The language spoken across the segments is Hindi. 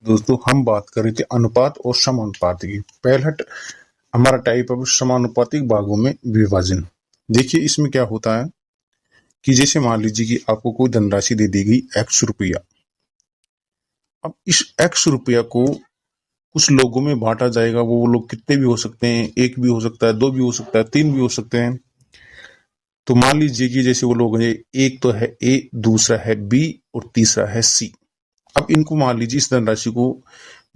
दोस्तों हम बात कर रहे थे अनुपात और समानुपात की। पहला हमारा टाइप है समानुपातिक भागों में विभाजन। देखिए इसमें क्या होता है कि जैसे मान लीजिए कि आपको कोई धनराशि दे दी गई x रुपया। अब इस x रुपया को कुछ लोगों में बांटा जाएगा। वो लोग कितने भी हो सकते हैं, एक भी हो सकता है, दो भी हो सकता है, तीन भी हो सकते हैं। तो मान लीजिए कि जैसे वो लोग हैं, एक तो है a, दूसरा है b और तीसरा है c। अब इनको मान लीजिए इस धनराशि को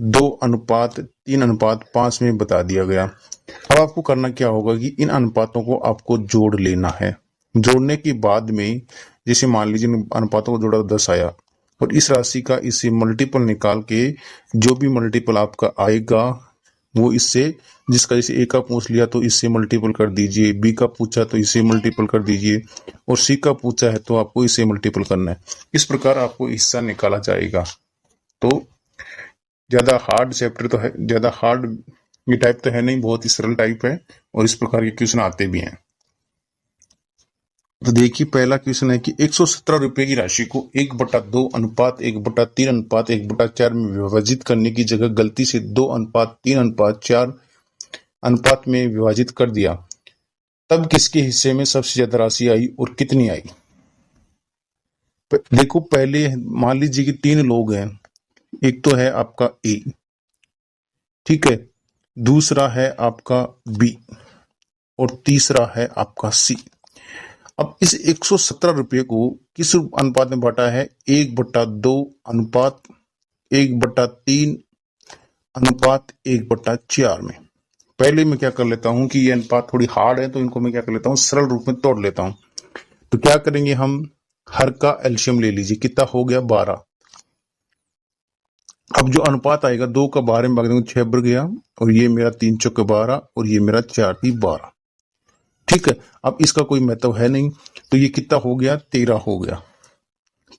2:3:5 में बता दिया गया। अब आपको करना क्या होगा कि इन अनुपातों को आपको जोड़ लेना है। जोड़ने के बाद में जैसे मान लीजिए इन अनुपातों को जोड़ा 10 आया और इस राशि का इससे मल्टीपल निकाल के जो भी मल्टीपल आपका आएगा वो इससे, जिसका जैसे ए का पूछ लिया तो इससे मल्टीपल कर दीजिए, बी का पूछा तो इससे मल्टीपल कर दीजिए और सी का पूछा है तो आपको इससे मल्टीपल करना है। इस प्रकार आपको हिस्सा निकाला जाएगा। तो ज्यादा हार्ड चैप्टर तो है, ज्यादा हार्ड ये टाइप तो है नहीं, बहुत ही सरल टाइप है और इस प्रकार के क्वेश्चन आते भी हैं। तो देखिए पहला क्वेश्चन है कि 117 रुपए की राशि को 1/2:1/3:1/4 में विभाजित करने की जगह गलती से 2:3:4 अनुपात में विभाजित कर दिया, तब किसके हिस्से में सबसे ज्यादा राशि आई और कितनी आई। देखो पहले मान लीजिए कि 3 लोग हैं। एक तो है आपका ए, ठीक है, दूसरा है आपका बी और तीसरा है आपका सी। अब इस 117 रुपये को किस अनुपात में बांटा है? 1/2:1/3:1/4 में। पहले मैं क्या कर लेता हूं कि ये अनुपात थोड़ी हार्ड है तो इनको मैं क्या कर लेता हूं, सरल रूप में तोड़ लेता हूं। तो क्या करेंगे हम, हर का एलसीएम ले लीजिए। कितना हो गया? 12। अब जो अनुपात आएगा 2 का 12 में भाग देंगे 6 बढ़ गया और ये मेरा 3 चौके 12 और ये मेरा 4 3 12। ठीक है, अब इसका कोई महत्व है नहीं तो ये कितना हो गया? 13 हो गया।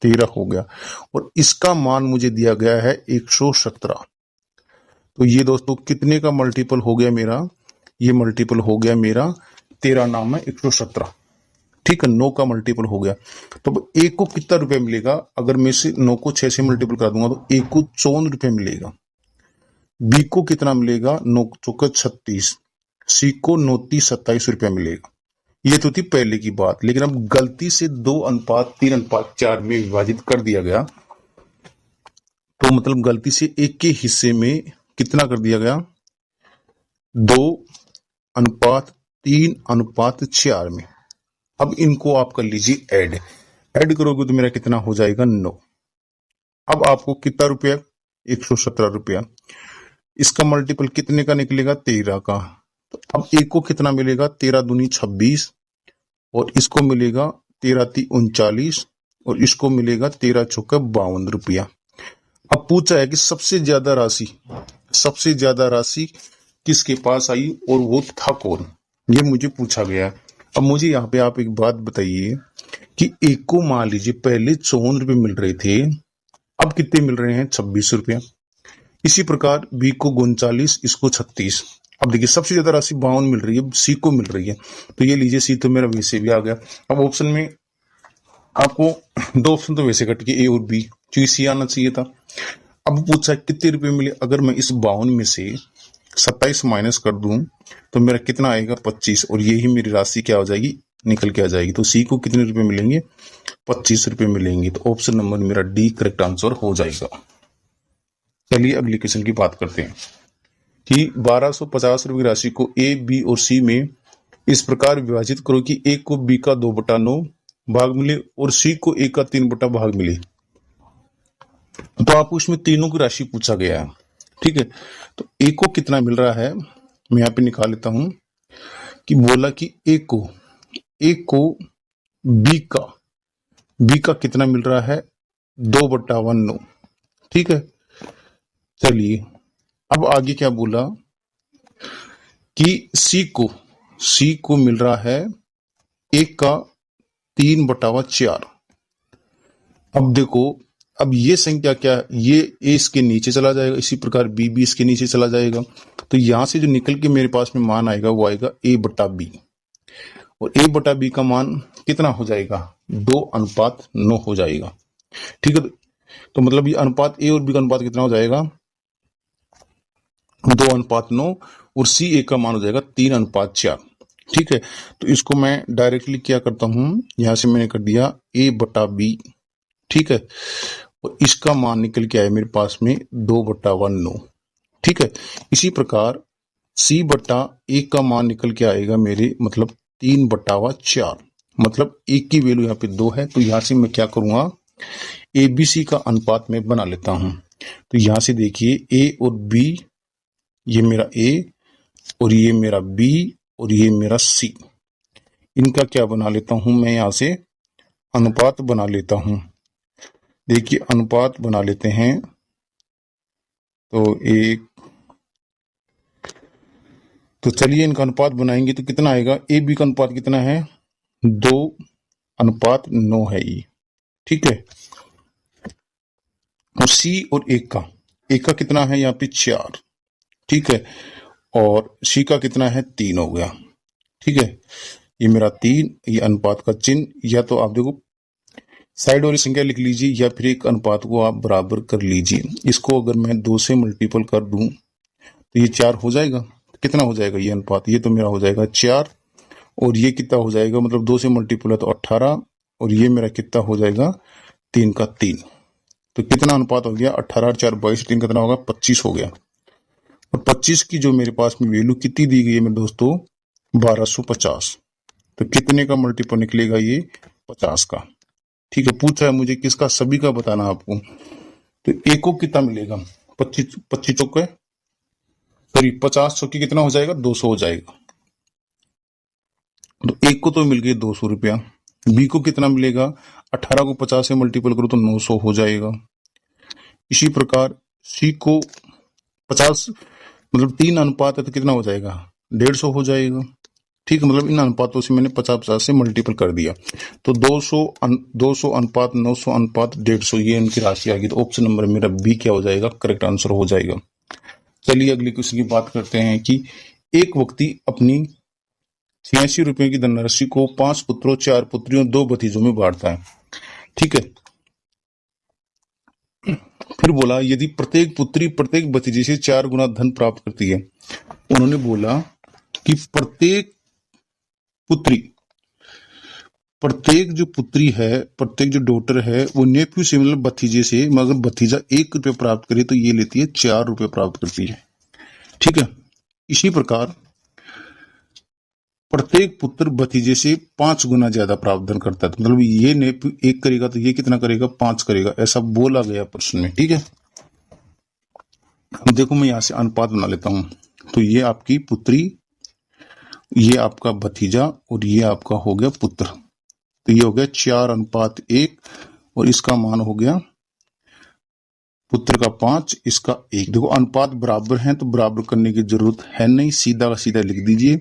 13 हो गया और इसका मान मुझे दिया गया है 117। तो ये दोस्तों कितने का मल्टीपल हो गया मेरा? ये मल्टीपल हो गया मेरा 13 नाम है 117। ठीक है, 9 का मल्टीपल हो गया। तो एक को कितना रुपए मिलेगा? अगर मैं से 9 को 6 से मल्टीपल कर दूंगा तो एक को 54 रुपए मिलेगा। बी को कितना मिलेगा? 9 चौके 36। सी को 29-27 रुपया मिलेगा। ये तो थी पहले की बात। लेकिन अब गलती से 2:3:4 में विभाजित कर दिया गया, तो मतलब गलती से एक के हिस्से में कितना कर दिया गया? 2:3:4 में। अब इनको आप कर लीजिए ऐड करोगे तो मेरा कितना हो जाएगा? 9। अब आपको कितना रुपया? 117 रुपया। इसका मल्टीपल कितने का निकलेगा? 13 का। तो अब एक को कितना मिलेगा? 13 दूनी 26 और इसको मिलेगा 13 ती 39 और इसको मिलेगा 13 चौके 52 रुपया। अब पूछा है कि सबसे ज्यादा राशि किसके पास आई और वो था कौन, ये मुझे पूछा गया। अब मुझे यहाँ पे आप एक बात बताइए कि एक को मान लीजिए पहले 54 रुपये मिल रहे थे, अब कितने मिल रहे हैं? 26 रुपया। इसी प्रकार बी को 39, इसको 36। अब देखिए सबसे ज्यादा राशि 52 मिल रही है, सी को मिल रही है, तो ये लीजिए सी तो मेरा वैसे भी आ गया। अब ऑप्शन में आपको 2 ऑप्शन तो वैसे कट के ए और बी, क्योंकि सी आना चाहिए था। अब पूछा कितने रुपए मिले? अगर मैं इस 52 में से 27 माइनस कर दूं तो मेरा कितना आएगा? 25 और यही मेरी राशि क्या हो जाएगी? निकल के आ जाएगी। तो सी को कितने रुपए मिलेंगे? 25 रुपए मिलेंगे। तो ऑप्शन नंबर मेरा डी करेक्ट आंसर हो जाएगा। चलिए अगले क्वेश्चन की बात करते हैं कि 1250 रुपए की राशि को ए, बी और सी में इस प्रकार विभाजित करो कि ए को बी का 2/9 भाग मिले और सी को ए का 3 भाग मिले। तो आपको इसमें तीनों की राशि पूछा गया है। ठीक है, तो ए को कितना मिल रहा है मैं यहाँ पे निकाल लेता हूं कि बोला कि ए को बी का कितना मिल रहा है? 2/9। ठीक है, चलिए अब आगे क्या बोला कि सी को मिल रहा है 1 का 3/4। अब देखो अब ये संख्या क्या, ये ए इसके नीचे चला जाएगा, इसी प्रकार बी भी इसके नीचे चला जाएगा। तो यहां से जो निकल के मेरे पास में मान आएगा वो आएगा ए बटा बी, और ए बटा बी का मान कितना हो जाएगा, 2:9 हो जाएगा। ठीक है, तो मतलब ये अनुपात ए और बी का अनुपात कितना हो जाएगा, 2:9, और सी ए का मान हो जाएगा 3:4। ठीक है, तो इसको मैं डायरेक्टली क्या करता हूं, यहां से मैंने कर दिया ए बटा बी। ठीक है, और इसका मान निकल के आया मेरे पास में 2/9। ठीक है, इसी प्रकार सी बटा ए का मान निकल के आएगा मेरे मतलब 3/4, मतलब एक की वैल्यू यहाँ पे 2 है। तो यहां से मैं क्या करूंगा, ए बी सी का अनुपात में बना लेता हूं। तो यहां से देखिए ए और बी, ये मेरा ए और ये मेरा बी और ये मेरा सी, इनका क्या बना लेता हूं मैं, यहां से अनुपात बना लेता हूं। देखिए अनुपात बना लेते हैं, तो चलिए इनका अनुपात बनाएंगे तो कितना आएगा, ए बी का अनुपात कितना है, 2:9 है ये। ठीक है, और सी और एक का कितना है यहाँ पे 4। ठीक है, और सी का कितना है 3 हो गया। ठीक है, ये मेरा 3, ये अनुपात का चिन्ह, या तो आप देखो साइड वाली संख्या लिख लीजिए या फिर एक अनुपात को आप बराबर कर लीजिए। इसको अगर मैं 2 से मल्टीपल कर दूं तो ये 4 हो जाएगा। कितना हो जाएगा ये अनुपात, ये तो मेरा हो जाएगा 4, और ये कितना हो जाएगा, मतलब 2 से मल्टीपल है तो 18, और ये मेरा कितना हो जाएगा 3 का 3। तो कितना अनुपात हो गया, 18 4 22 3 कितना होगा, 25 हो गया। और 25 की जो मेरे पास में वैल्यू कितनी दी गई है मेरे दोस्तों, 1250। तो कितने का मल्टीपल निकलेगा ये, 50 का। ठीक है, पूछा है मुझे किसका, सभी का बताना आपको। तो एक को कितना मिलेगा, 25 चौके सॉरी 50 चौके कितना हो जाएगा, 200 हो जाएगा। तो एक को तो मिल गया 200 रुपया। बी को कितना मिलेगा, 18 को 50 से मल्टीपल करो तो 900 हो जाएगा। इसी प्रकार सी को 50 मतलब 3 अनुपात है तो कितना हो जाएगा, 150 हो जाएगा। ठीक है, मतलब इन अनुपातों से मैंने 50 से मल्टीपल कर दिया। तो 200 अनुपात 900 अनुपात 150, ये इनकी राशि आ गई। तो ऑप्शन नंबर मेरा बी क्या हो जाएगा, करेक्ट आंसर हो जाएगा। चलिए अगली क्वेश्चन की बात करते हैं कि एक व्यक्ति अपनी 86 रुपए की धनराशि को 5 पुत्रों 4 पुत्रियों 2 भतीजों में बांटता है। ठीक है, फिर बोला यदि प्रत्येक पुत्री प्रत्येक भतीजे से 4 गुना धन प्राप्त करती है। उन्होंने बोला कि प्रत्येक जो पुत्री है, प्रत्येक जो डॉटर है, वो नेफ्यू से मतलब भतीजे से, मगर भतीजा 1 रुपये प्राप्त करे तो ये लेती है 4 रुपये प्राप्त करती है। ठीक है, इसी प्रकार प्रत्येक पुत्र भतीजे से 5 गुना ज्यादा प्रावधान करता है। मतलब ये नेफ्यू 1 करेगा तो ये कितना करेगा, 5 करेगा, ऐसा बोला गया प्रश्न में। ठीक है, अब देखो मैं यहां से अनुपात बना लेता हूं। तो ये आपकी पुत्री, ये आपका भतीजा, और ये आपका हो गया पुत्र। तो ये हो गया 4:1, और इसका मान हो गया पुत्र का 5, इसका 1। देखो अनुपात बराबर हैं तो बराबर करने की जरूरत है नहीं, सीधा का सीधा लिख दीजिए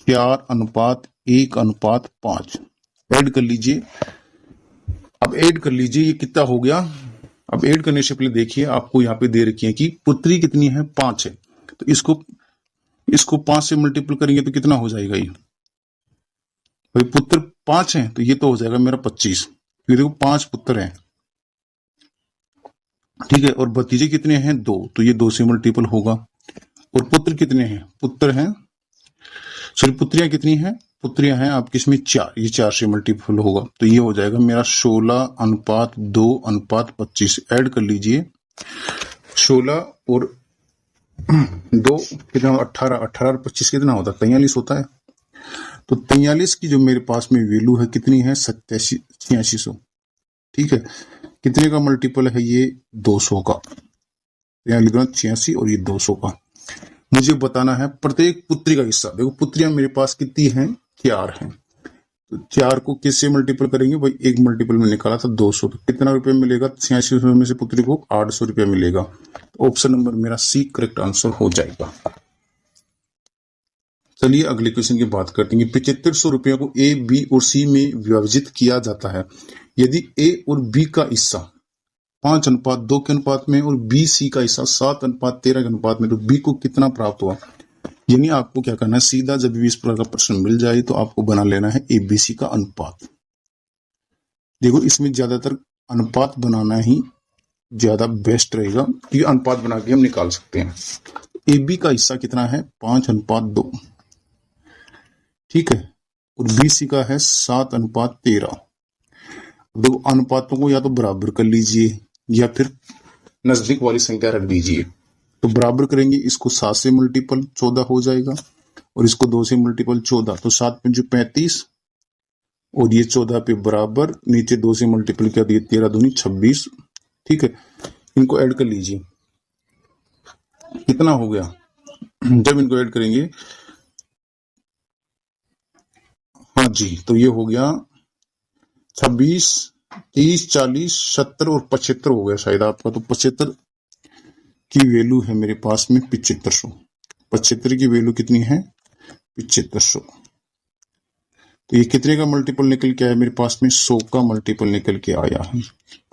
4:1:5। ऐड कर लीजिए। अब ऐड कर लीजिए, ये कितना हो गया। अब ऐड करने से पहले देखिए आपको यहाँ पे दे रखी है कि पुत्री कितनी है, 5 है। तो इसको 5 से मल्टीपल करेंगे तो कितना हो जाएगा, ये भाई पुत्र 5 है तो ये तो हो जाएगा मेरा 25। ये देखो 5 पुत्र हैं। ठीक है, और भतीजे कितने हैं, 2, तो ये 2 से मल्टीपल होगा। और पुत्र कितने हैं, पुत्रियां कितनी हैं, पुत्रियां हैं आपकी इसमें 4, ये 4 से मल्टीपल होगा। तो ये हो जाएगा मेरा 16:2:25। ऐड कर लीजिए, 16 और 2 कितना, 18 और 25 कितना होता है, 43 होता है। तो 43 की जो मेरे पास में वैल्यू है कितनी है, 8600। ठीक है, कितने का मल्टीपल है ये, 200 का। यहाँ लिख रहा 86 और ये 200 का। मुझे बताना है प्रत्येक पुत्री का हिस्सा। देखो पुत्रियां मेरे पास कितनी हैं, 4 हैं। तो 4 को किससे मल्टीपल करेंगे भाई, एक मल्टीपल में निकाला था 200। तो कितना रुपए मिलेगा, 8600 में से पुत्री को 800 रुपया मिलेगा। तो ऑप्शन नंबर मेरा सी करेक्ट आंसर हो जाएगा। चलिए अगले क्वेश्चन की बात करते हैं। 7500 रुपया को ए, बी और सी में विभाजित किया जाता है। यदि ए और बी का हिस्सा 5:2 के अनुपात में और बी सी का हिस्सा 7:13 के अनुपात में, तो बी को कितना प्राप्त हुआ। यानी आपको क्या करना है, सीधा जब भी इस प्रकार का प्रश्न मिल जाए तो आपको बना लेना है एबीसी का अनुपात। देखो इसमें ज्यादातर अनुपात बनाना ही ज्यादा बेस्ट रहेगा, क्योंकि अनुपात बना के हम निकाल सकते हैं। AB का हिस्सा कितना है 5:2, ठीक है, और BC का है 7:13। दो अनुपातों को या तो बराबर कर लीजिए या फिर नजदीक वाली संख्या रख दीजिए। तो बराबर करेंगे, इसको 7 से मल्टीपल 14 हो जाएगा और इसको 2 से मल्टीपल 14, तो 7 × 35 और ये 14 पे बराबर, नीचे 2 से मल्टीपल किया तो ये 13 दूनी 26, ठीक है। इनको ऐड कर लीजिए, कितना हो गया जब इनको ऐड करेंगे, हाँ जी, तो ये हो गया 26, 30, 40, 70 और 75 हो गया शायद आपका। तो 75 की वैल्यू है मेरे पास में 7500। 75 की वैल्यू कितनी है 7500। तो ये कितने का मल्टीपल निकल के आया मेरे पास में 100 का मल्टीपल निकल के आया है।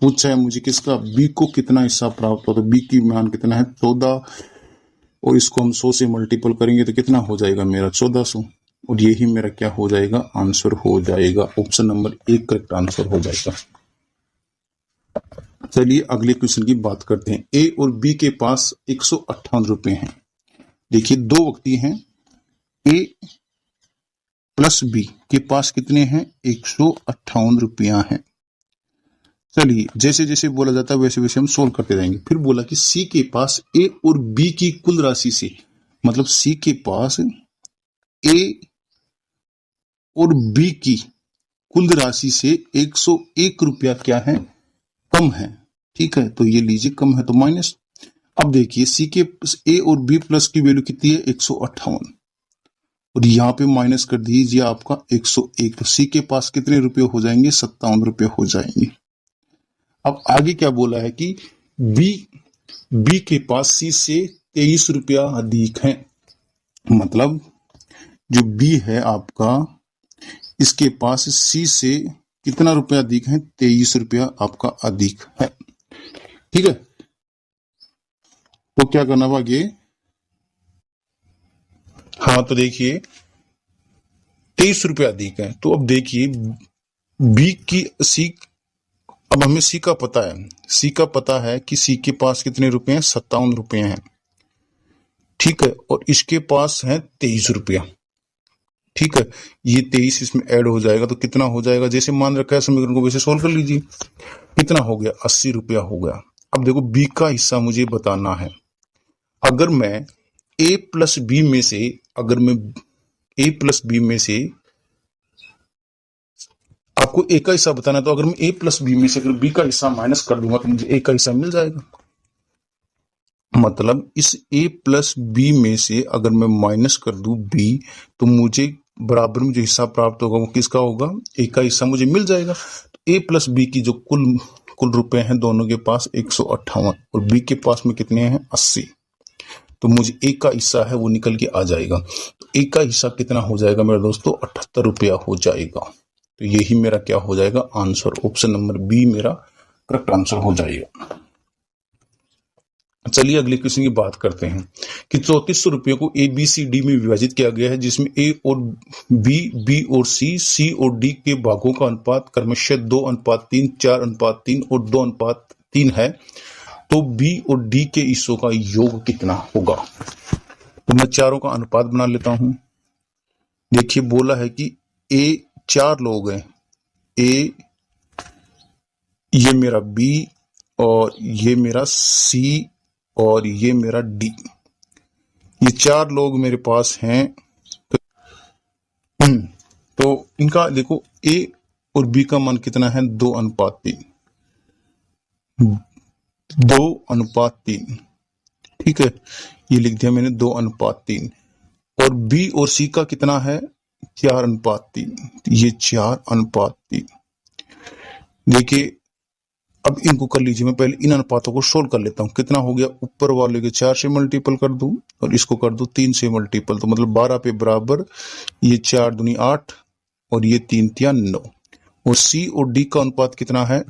पूछा है मुझे किसका, बी को कितना हिस्सा प्राप्त हुआ, तो बी की मान कितना है 14 और इसको हम 100 से मल्टीपल करेंगे तो कितना हो जाएगा मेरा 1400, और यही मेरा क्या हो जाएगा आंसर हो जाएगा। ऑप्शन नंबर 1 करेक्ट आंसर हो जाएगा। चलिए अगले क्वेश्चन की बात करते हैं। ए और बी के पास 158 रुपए हैं। देखिए दो व्यक्ति हैं, ए प्लस बी के पास कितने हैं 158 रुपया हैं। चलिए जैसे जैसे बोला जाता है वैसे वैसे हम सोल्व करते जाएंगे। फिर बोला कि सी के पास ए और बी की कुल राशि से, मतलब सी के पास ए और बी की कुल राशि से 101 रुपया क्या है कम है, ठीक है। तो ये लीजिए कम है तो माइनस। अब देखिए सी के ए और बी प्लस की वैल्यू कितनी है 158 और यहाँ पे माइनस कर दीजिए आपका 101, तो सी के पास कितने रुपए हो जाएंगे 57 रुपये हो जाएंगे। अब आगे क्या बोला है कि बी के पास सी से 23 रुपया अधिक है, मतलब जो बी है आपका इसके पास सी से कितना रुपया अधिक है 23 रुपया आपका अधिक है, ठीक है। तो क्या करना आगे, हाँ तो देखिए 23 रुपया अधिक है। तो अब देखिए बी की सी, अब हमें सी का पता है, सी का पता है कि सी के पास कितने रुपए हैं 57 रुपए हैं, ठीक है, और इसके पास है 23 रुपया, ठीक है। ये 23 इसमें ऐड हो जाएगा तो कितना हो जाएगा, जैसे मान रखा है समीकरण को वैसे सोल्व कर लीजिए। कितना हो गया 80 रुपया हो गया। अब देखो बी का हिस्सा मुझे बताना है। अगर मैं ए प्लस बी में से, अगर मैं ए प्लस बी में से, आपको ए का हिस्सा बताना है, तो अगर मैं ए प्लस बी में से अगर बी का हिस्सा माइनस कर दूंगा तो मुझे ए का हिस्सा मिल जाएगा। मतलब इस ए प्लस बी में से अगर मैं माइनस कर दूं बी, तो मुझे बराबर में जो हिस्सा प्राप्त होगा वो किसका होगा, ए का हिस्सा मुझे मिल जाएगा। तो ए प्लस बी की जो कुल रुपए हैं दोनों के पास 158 और बी के पास में कितने हैं 80, तो मुझे ए का हिस्सा है वो निकल के आ जाएगा। तो ए का हिस्सा कितना हो जाएगा मेरे दोस्तों 78 रुपया हो जाएगा। तो यही मेरा क्या हो जाएगा आंसर, ऑप्शन नंबर बी मेरा करेक्ट आंसर हो जाएगा। चलिए अगले क्वेश्चन की बात करते हैं कि 3400 रुपये को ए बी सी डी में विभाजित किया गया है, जिसमें ए और बी और सी और डी के भागों का अनुपात क्रमशः 2:3, 4:3 और 2:3 है। तो बी और डी के हिस्सों का योग कितना होगा। तो मैं चारों का अनुपात बना लेता हूं। देखिए बोला है कि ए 4 लोग हैं, ए, ये मेरा बी और ये मेरा सी और ये मेरा डी, ये 4 लोग मेरे पास हैं। तो इनका देखो ए और बी का मान कितना है 2:3, 2:3, ठीक है, ये लिख दिया मैंने 2:3। और बी और सी का कितना है 4:3, ये 4:3। देखिए अब इनको कर लीजिए, मैं पहले इन अनुपातों को सोल्व कर लेता हूं। कितना हो गया, ऊपर वाले के 4 से मल्टीपल कर दूं और इसको कर दूं 3 से मल्टीपल, तो मतलब 12 पे बराबर, ये 4 दूनी 8 और ये 3 तिया 9। और सी और डी का अनुपात कितना है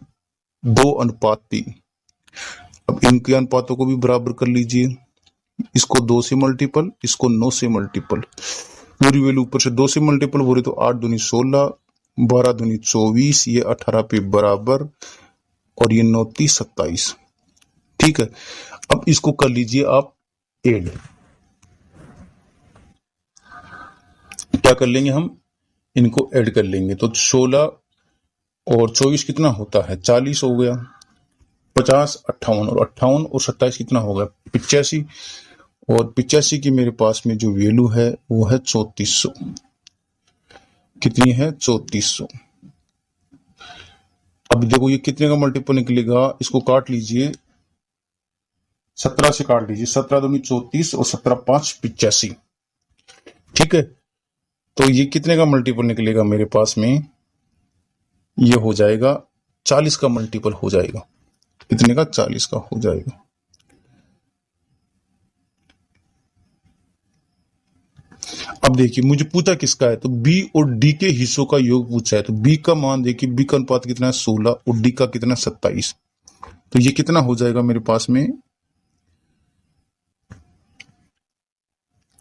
2:3, अब इनके अनुपातों को भी बराबर कर लीजिए, इसको 2 से मल्टीपल, इसको 9 से मल्टीपल, पूरी वैल्यू ऊपर से 2 से मल्टीपल हो रही तो 8 दूनी 16, 12 दूनी 24, ये 18 पे बराबर और ये 9 30 27। ठीक है, अब इसको कर लीजिए आप ऐड। क्या कर लेंगे हम, इनको ऐड कर लेंगे तो 16 और 24 कितना होता है 40 हो गया, 50 58 और 58 और 27 कितना हो गया 85, और 85 की मेरे पास में जो वैल्यू है वो है 3400। कितनी है 3400। अब देखो ये कितने का मल्टीपल निकलेगा, इसको काट लीजिए, 17 से काट लीजिए, 17 दूनी 34 और 17 5 85। ठीक है, तो ये कितने का मल्टीपल निकलेगा मेरे पास में, ये हो जाएगा 40 का मल्टीपल हो जाएगा। कितने का 40 का हो जाएगा। अब देखिए मुझे पूछा किसका है, तो बी और डी के हिस्सों का योग पूछा है, तो बी का मान देखिए, बी का अनुपात कितना है 16 और डी का कितना 27, तो ये कितना हो जाएगा मेरे पास में,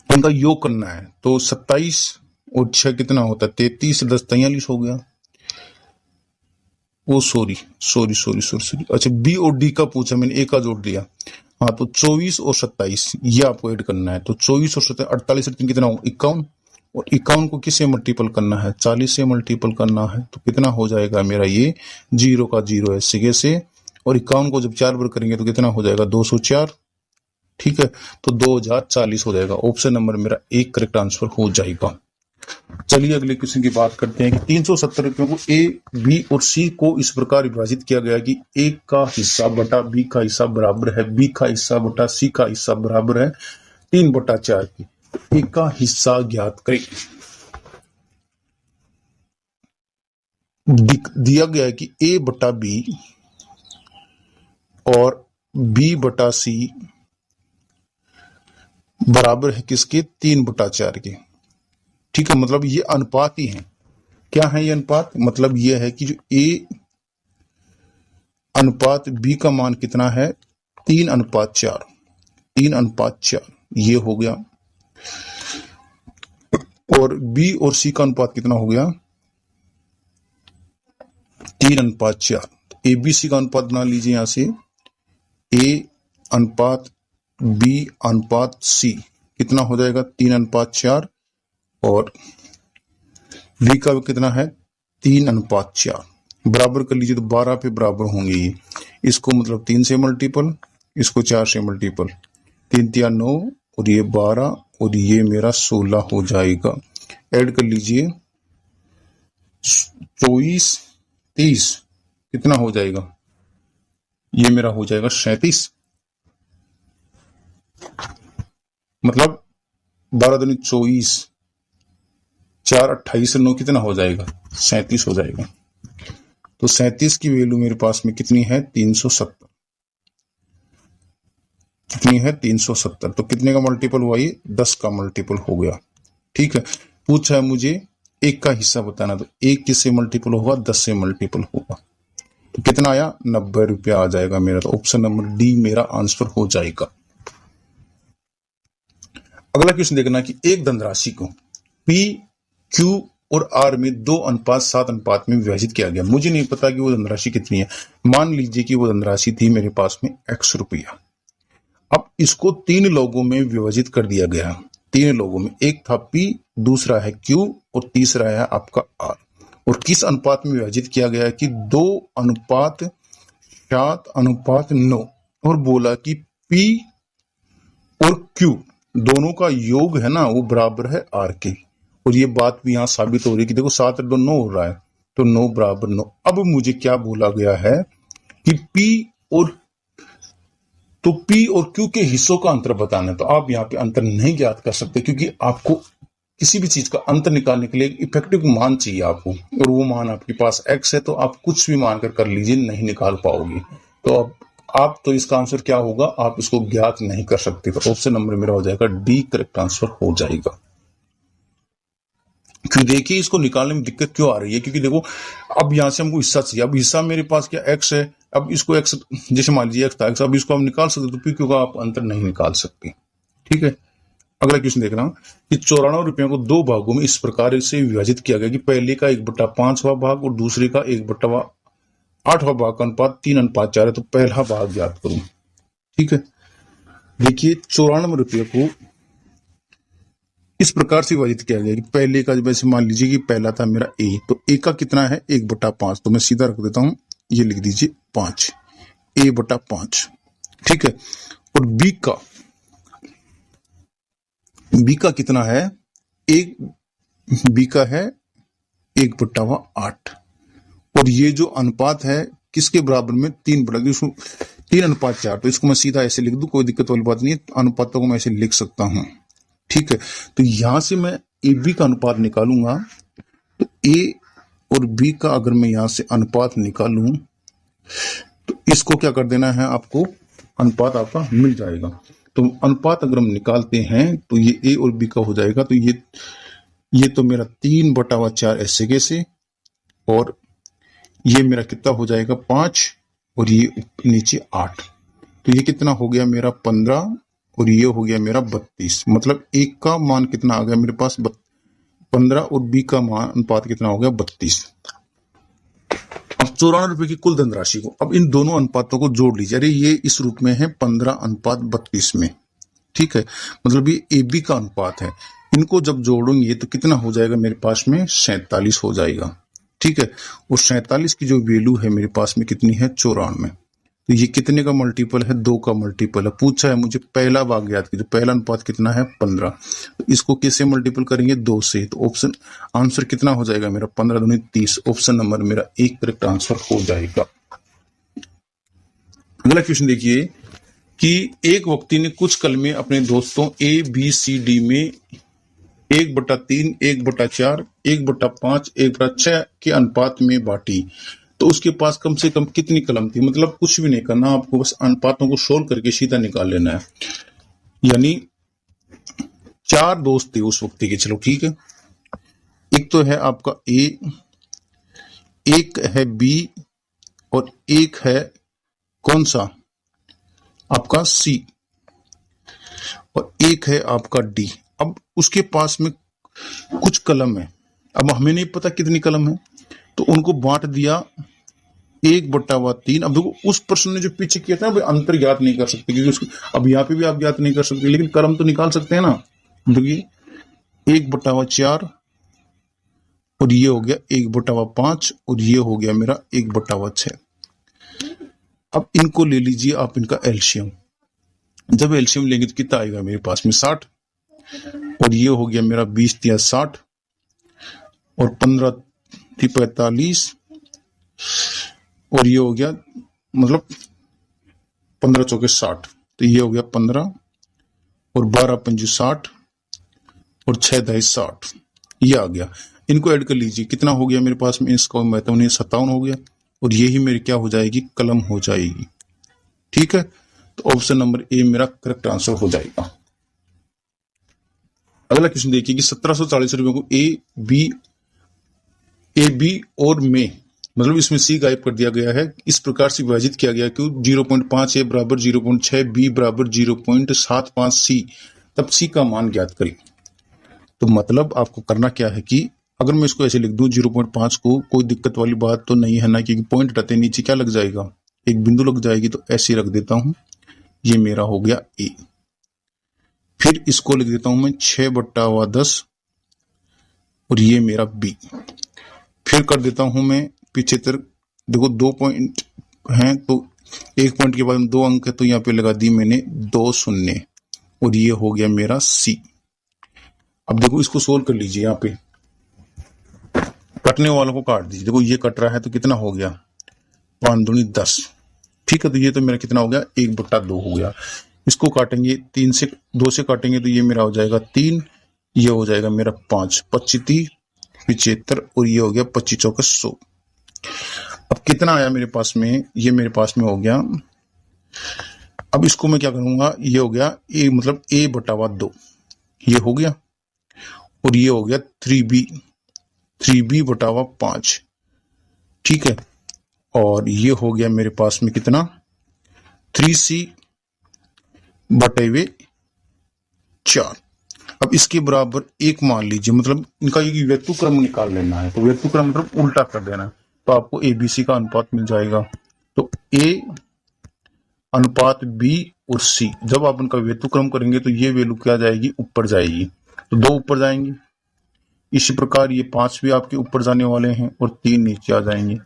उनका योग करना है तो 27 और 6 कितना होता है 33, 10 43 हो गया। वो सॉरी, अच्छा बी और डी का पूछा, मैंने ए का जोड़ दिया। हाँ, तो 24 और 27 ये आपको ऐड करना है, तो 24 और 27 48 और 3 कितना होगा 51, और 51 को किससे मल्टीपल करना है 40 से मल्टीपल करना है, तो कितना हो जाएगा मेरा ये 0 का 0 है सिगे से, और 51 को जब 4 बार करेंगे तो कितना हो जाएगा 204। ठीक है, तो 2040 हो जाएगा। ऑप्शन नंबर मेरा 1 करेक्ट आंसर हो जाएगा। चलिए अगले क्वेश्चन की बात करते हैं कि 370 रुपयों को ए, बी और सी को इस प्रकार विभाजित किया गया कि ए का हिस्सा बटा बी का हिस्सा बराबर है, बी का हिस्सा बटा सी का हिस्सा बराबर है 3/4 की। तो ए का हिस्सा ज्ञात करें। दिया गया है कि ए बटा बी और बी बटा सी बराबर है किसके 3/4 के। ठीक है, मतलब ये अनुपात ही है। क्या है ये अनुपात, मतलब ये है कि जो ए अनुपात बी का मान कितना है 3/4, 3/4 ये हो गया, और बी और सी का अनुपात कितना हो गया 3/4। ए बी सी का अनुपात बना लीजिए यहां से, ए अनुपात बी अनुपात सी कितना हो जाएगा 3/4, और बी का कितना है 3/4, बराबर कर लीजिए तो 12 पे बराबर होंगे ये। इसको मतलब 3 से मल्टीपल, इसको 4 से मल्टीपल, 3 3 9 और ये 12 और ये मेरा 16 हो जाएगा। ऐड कर लीजिए 24 30 कितना हो जाएगा, ये मेरा हो जाएगा 37, मतलब 12 दूनी 24, 4 28 9 कितना हो जाएगा 37 हो जाएगा। तो 37 की वैल्यू मेरे पास में कितनी है 370, कितनी है 370। तो कितने का मल्टीपल हुआ ये 10 का मल्टीपल हो गया। ठीक है, पूछा है मुझे एक का हिस्सा बताना, तो एक किससे मल्टीपल होगा 10 से मल्टीपल होगा, तो कितना आया 90 रुपया आ जाएगा मेरा। तो ऑप्शन नंबर डी मेरा आंसर हो जाएगा। अगला क्वेश्चन देखना कि एक धनराशि को पी क्यू और आर में 2:7 अनुपात में विभाजित किया गया। मुझे नहीं पता कि वो धनराशि कितनी है। मान लीजिए कि वो धनराशि थी मेरे पास में x रुपया। अब इसको 3 लोगों में विभाजित कर दिया गया, 3 लोगों में, एक था P, दूसरा है Q और तीसरा है आपका R। और किस अनुपात में विभाजित किया गया है कि 2:7:9, और बोला कि P और Q दोनों का योग है ना वो बराबर है R के। और ये बात भी यहां साबित हो रही है कि देखो 7 और 2 9 हो रहा है, तो 9 बराबर 9। अब मुझे क्या बोला गया है कि P और Q के हिस्सों का अंतर बताना है। तो आप यहाँ पे अंतर नहीं ज्ञात कर सकते, क्योंकि आपको किसी भी चीज का अंतर निकालने के लिए इफेक्टिव मान चाहिए आपको, और वो मान आपके पास x है, तो आप कुछ भी मानकर कर लीजिए, नहीं निकाल पाओगे। तो अब आप तो इसका आंसर क्या होगा, आप इसको ज्ञात नहीं कर सकते। तो ऑप्शन नंबर मेरा हो जाएगा डी करेक्ट आंसर हो जाएगा। क्यों देखिए इसको निकालने में दिक्कत क्यों आ रही है, क्योंकि देखो अब यहां से हमको हिस्सा चाहिए। अब हिस्सा मेरे पास क्या x है, अब इसको x जैसे मान लीजिए x था x, अब इसको हम निकाल सकते, तो क्यों आप अंतर नहीं निकाल सकते। ठीक है, अगला क्वेश्चन देख रहा हूं कि 94 रुपयों को दो भागों में इस प्रकार से विभाजित किया गया कि पहले का 1/5वां भाग और दूसरे का 1/8वां भाग का अनुपात 3:4 है, तो पहला भाग ज्ञात करूं। ठीक है, देखिए 94 रुपये को इस प्रकार से विभाजित किया गया कि पहले का, वैसे मान लीजिए कि पहला था मेरा a, तो a का कितना है 1/5, तो मैं सीधा रख देता हूं, ये लिख दीजिए 5, a/5। ठीक है, और b का कितना है, b का है 1/8, और ये जो अनुपात है किसके बराबर में 3:4, तो इसको मैं सीधा ऐसे लिख दूं, कोई दिक्कत वाली बात नहीं है, अनुपातों को मैं ऐसे लिख सकता हूं। ठीक है, तो यहां से मैं ए बी का अनुपात निकालूंगा, तो ए और बी का अगर मैं यहां से अनुपात निकालूं तो इसको क्या कर देना है आपको, अनुपात आपका मिल जाएगा। तो अनुपात अगर हम निकालते हैं तो ये ए और बी का हो जाएगा, तो ये तो मेरा 3/4 ऐसे कैसे, और ये मेरा कितना हो जाएगा 5, और ये नीचे 8, तो ये कितना हो गया मेरा 15, और ये हो गया मेरा 32। मतलब एक का मान कितना आ गया मेरे पास 15, और बी का मान अनुपात कितना हो गया 32। अब 94 रुपए की कुल धनराशि को, अब इन दोनों अनुपातों को जोड़ लीजिए। अरे ये इस रूप में है 15:32 में। ठीक है, मतलब ये ए बी का अनुपात है, इनको जब जोड़ेंगे तो कितना हो जाएगा मेरे पास में 47 हो जाएगा। ठीक है, और 47 की जो वैल्यू है मेरे पास में कितनी है 94, तो ये कितने का मल्टीपल है, 2 का मल्टीपल है। पूछा है मुझे पहला भाग याद कीजिए, पहला अनुपात कितना है 15, तो इसको कैसे मल्टीपल करेंगे 2 से, तो ऑप्शन आंसर कितना हो जाएगा मेरा 15 दूनी 30, ऑप्शन नंबर मेरा 1 करेक्ट आंसर हो जाएगा। अगला क्वेश्चन देखिए कि एक व्यक्ति ने कुछ कलमें अपने दोस्तों ए बी सी डी में 1/3, 1/4, 1/5, 1/6 के अनुपात में बांटी, तो उसके पास कम से कम कितनी कलम थी। मतलब कुछ भी नहीं करना आपको, बस अनुपातों को सोल्व करके सीधा निकाल लेना है। यानी 4 दोस्त थे उस व्यक्ति के, चलो ठीक है, एक तो है आपका ए, एक है बी, और एक है कौन सा आपका सी, और एक है आपका डी। अब उसके पास में कुछ कलम है, अब हमें नहीं पता कितनी कलम है, तो उनको बांट दिया 1/3। अब देखो उस पर्सन ने जो पीछे किया था वो अंतर ज्ञात नहीं कर सकते, क्योंकि उसको अब यहाँ पे भी आप ज्ञात नहीं कर सकते, लेकिन कलम तो निकाल सकते हैं ना। देखिए 1/4, और ये हो गया 1/5, और ये हो गया मेरा 1/6। अब इनको ले लीजिए आप इनका एलसीएम, जब एलसीएम लेंगे तो कितना आएगा मेरे पास में 60, और ये हो गया मेरा 20 या 60, और 15 थी 45, और ये हो गया मतलब 15 चौके 60, तो ये हो गया 15, और 12 पंजे 60, और 6 दही 60, ये आ गया। इनको ऐड कर लीजिए, कितना हो गया मेरे पास में, इसका महत्व 57 हो गया, और यही मेरी क्या हो जाएगी, कलम हो जाएगी। ठीक है, तो ऑप्शन नंबर ए मेरा करेक्ट आंसर हो जाएगा। अगला क्वेश्चन देखिए कि 1740 रुपए को ए बी और में, मतलब इसमें सी गायब कर दिया गया है, इस प्रकार से विभाजित किया गया कि 0.5 ए बराबर 0.6, बी बराबर 0.75 सी, तब सी का मान ज्ञात करें। तो मतलब आपको करना क्या है कि अगर मैं इसको ऐसे लिख दूं 0.5 को, कोई दिक्कत वाली बात तो नहीं है ना, क्योंकि पॉइंट रहते नीचे क्या लग जाएगा, एक बिंदु लग जाएगी, तो ऐसे रख देता हूं, ये मेरा हो गया ए। फिर इसको लिख देता हूं मैं 6/10, और ये मेरा बी। फिर कर देता हूं मैं पीछे तरफ, देखो 2 पॉइंट हैं, तो एक पॉइंट के बाद 2 अंक है, तो यहाँ पे लगा दी मैंने 2 शून्य, और ये हो गया मेरा सी। अब देखो इसको सोल्व कर लीजिए, यहाँ पे कटने वालों को काट दीजिए। देखो ये कट रहा है तो कितना हो गया 5 दूनी 10। ठीक है, तो ये तो मेरा कितना हो गया 1/2 हो गया। इसको काटेंगे 3 से, 2 से काटेंगे तो ये मेरा हो जाएगा 3, ये हो जाएगा मेरा 5, 25 75, और ये हो गया 25 चौके 100। अब कितना आया मेरे पास में, ये मेरे पास में हो गया। अब इसको मैं क्या करूंगा, ये हो गया मतलब a/2, ये हो गया, और ये हो गया 3b, 3b बटावा 5, ठीक है। और ये हो गया मेरे पास में कितना, 3c बटे 4। अब इसके बराबर एक मान लीजिए, मतलब इनका ये व्यक्तक्रम निकाल लेना है, तो व्यक्तक्रम मतलब उल्टा कर देना है, तो आपको ABC का अनुपात मिल जाएगा। तो A अनुपात B और C, जब आप उनका व्यक्तक्रम करेंगे तो ये वैल्यू क्या जाएगी, ऊपर जाएगी, तो 2 ऊपर जाएंगे। इसी प्रकार ये 5 भी आपके ऊपर जाने वाले हैं और 3 नीचे आ जाएंगे।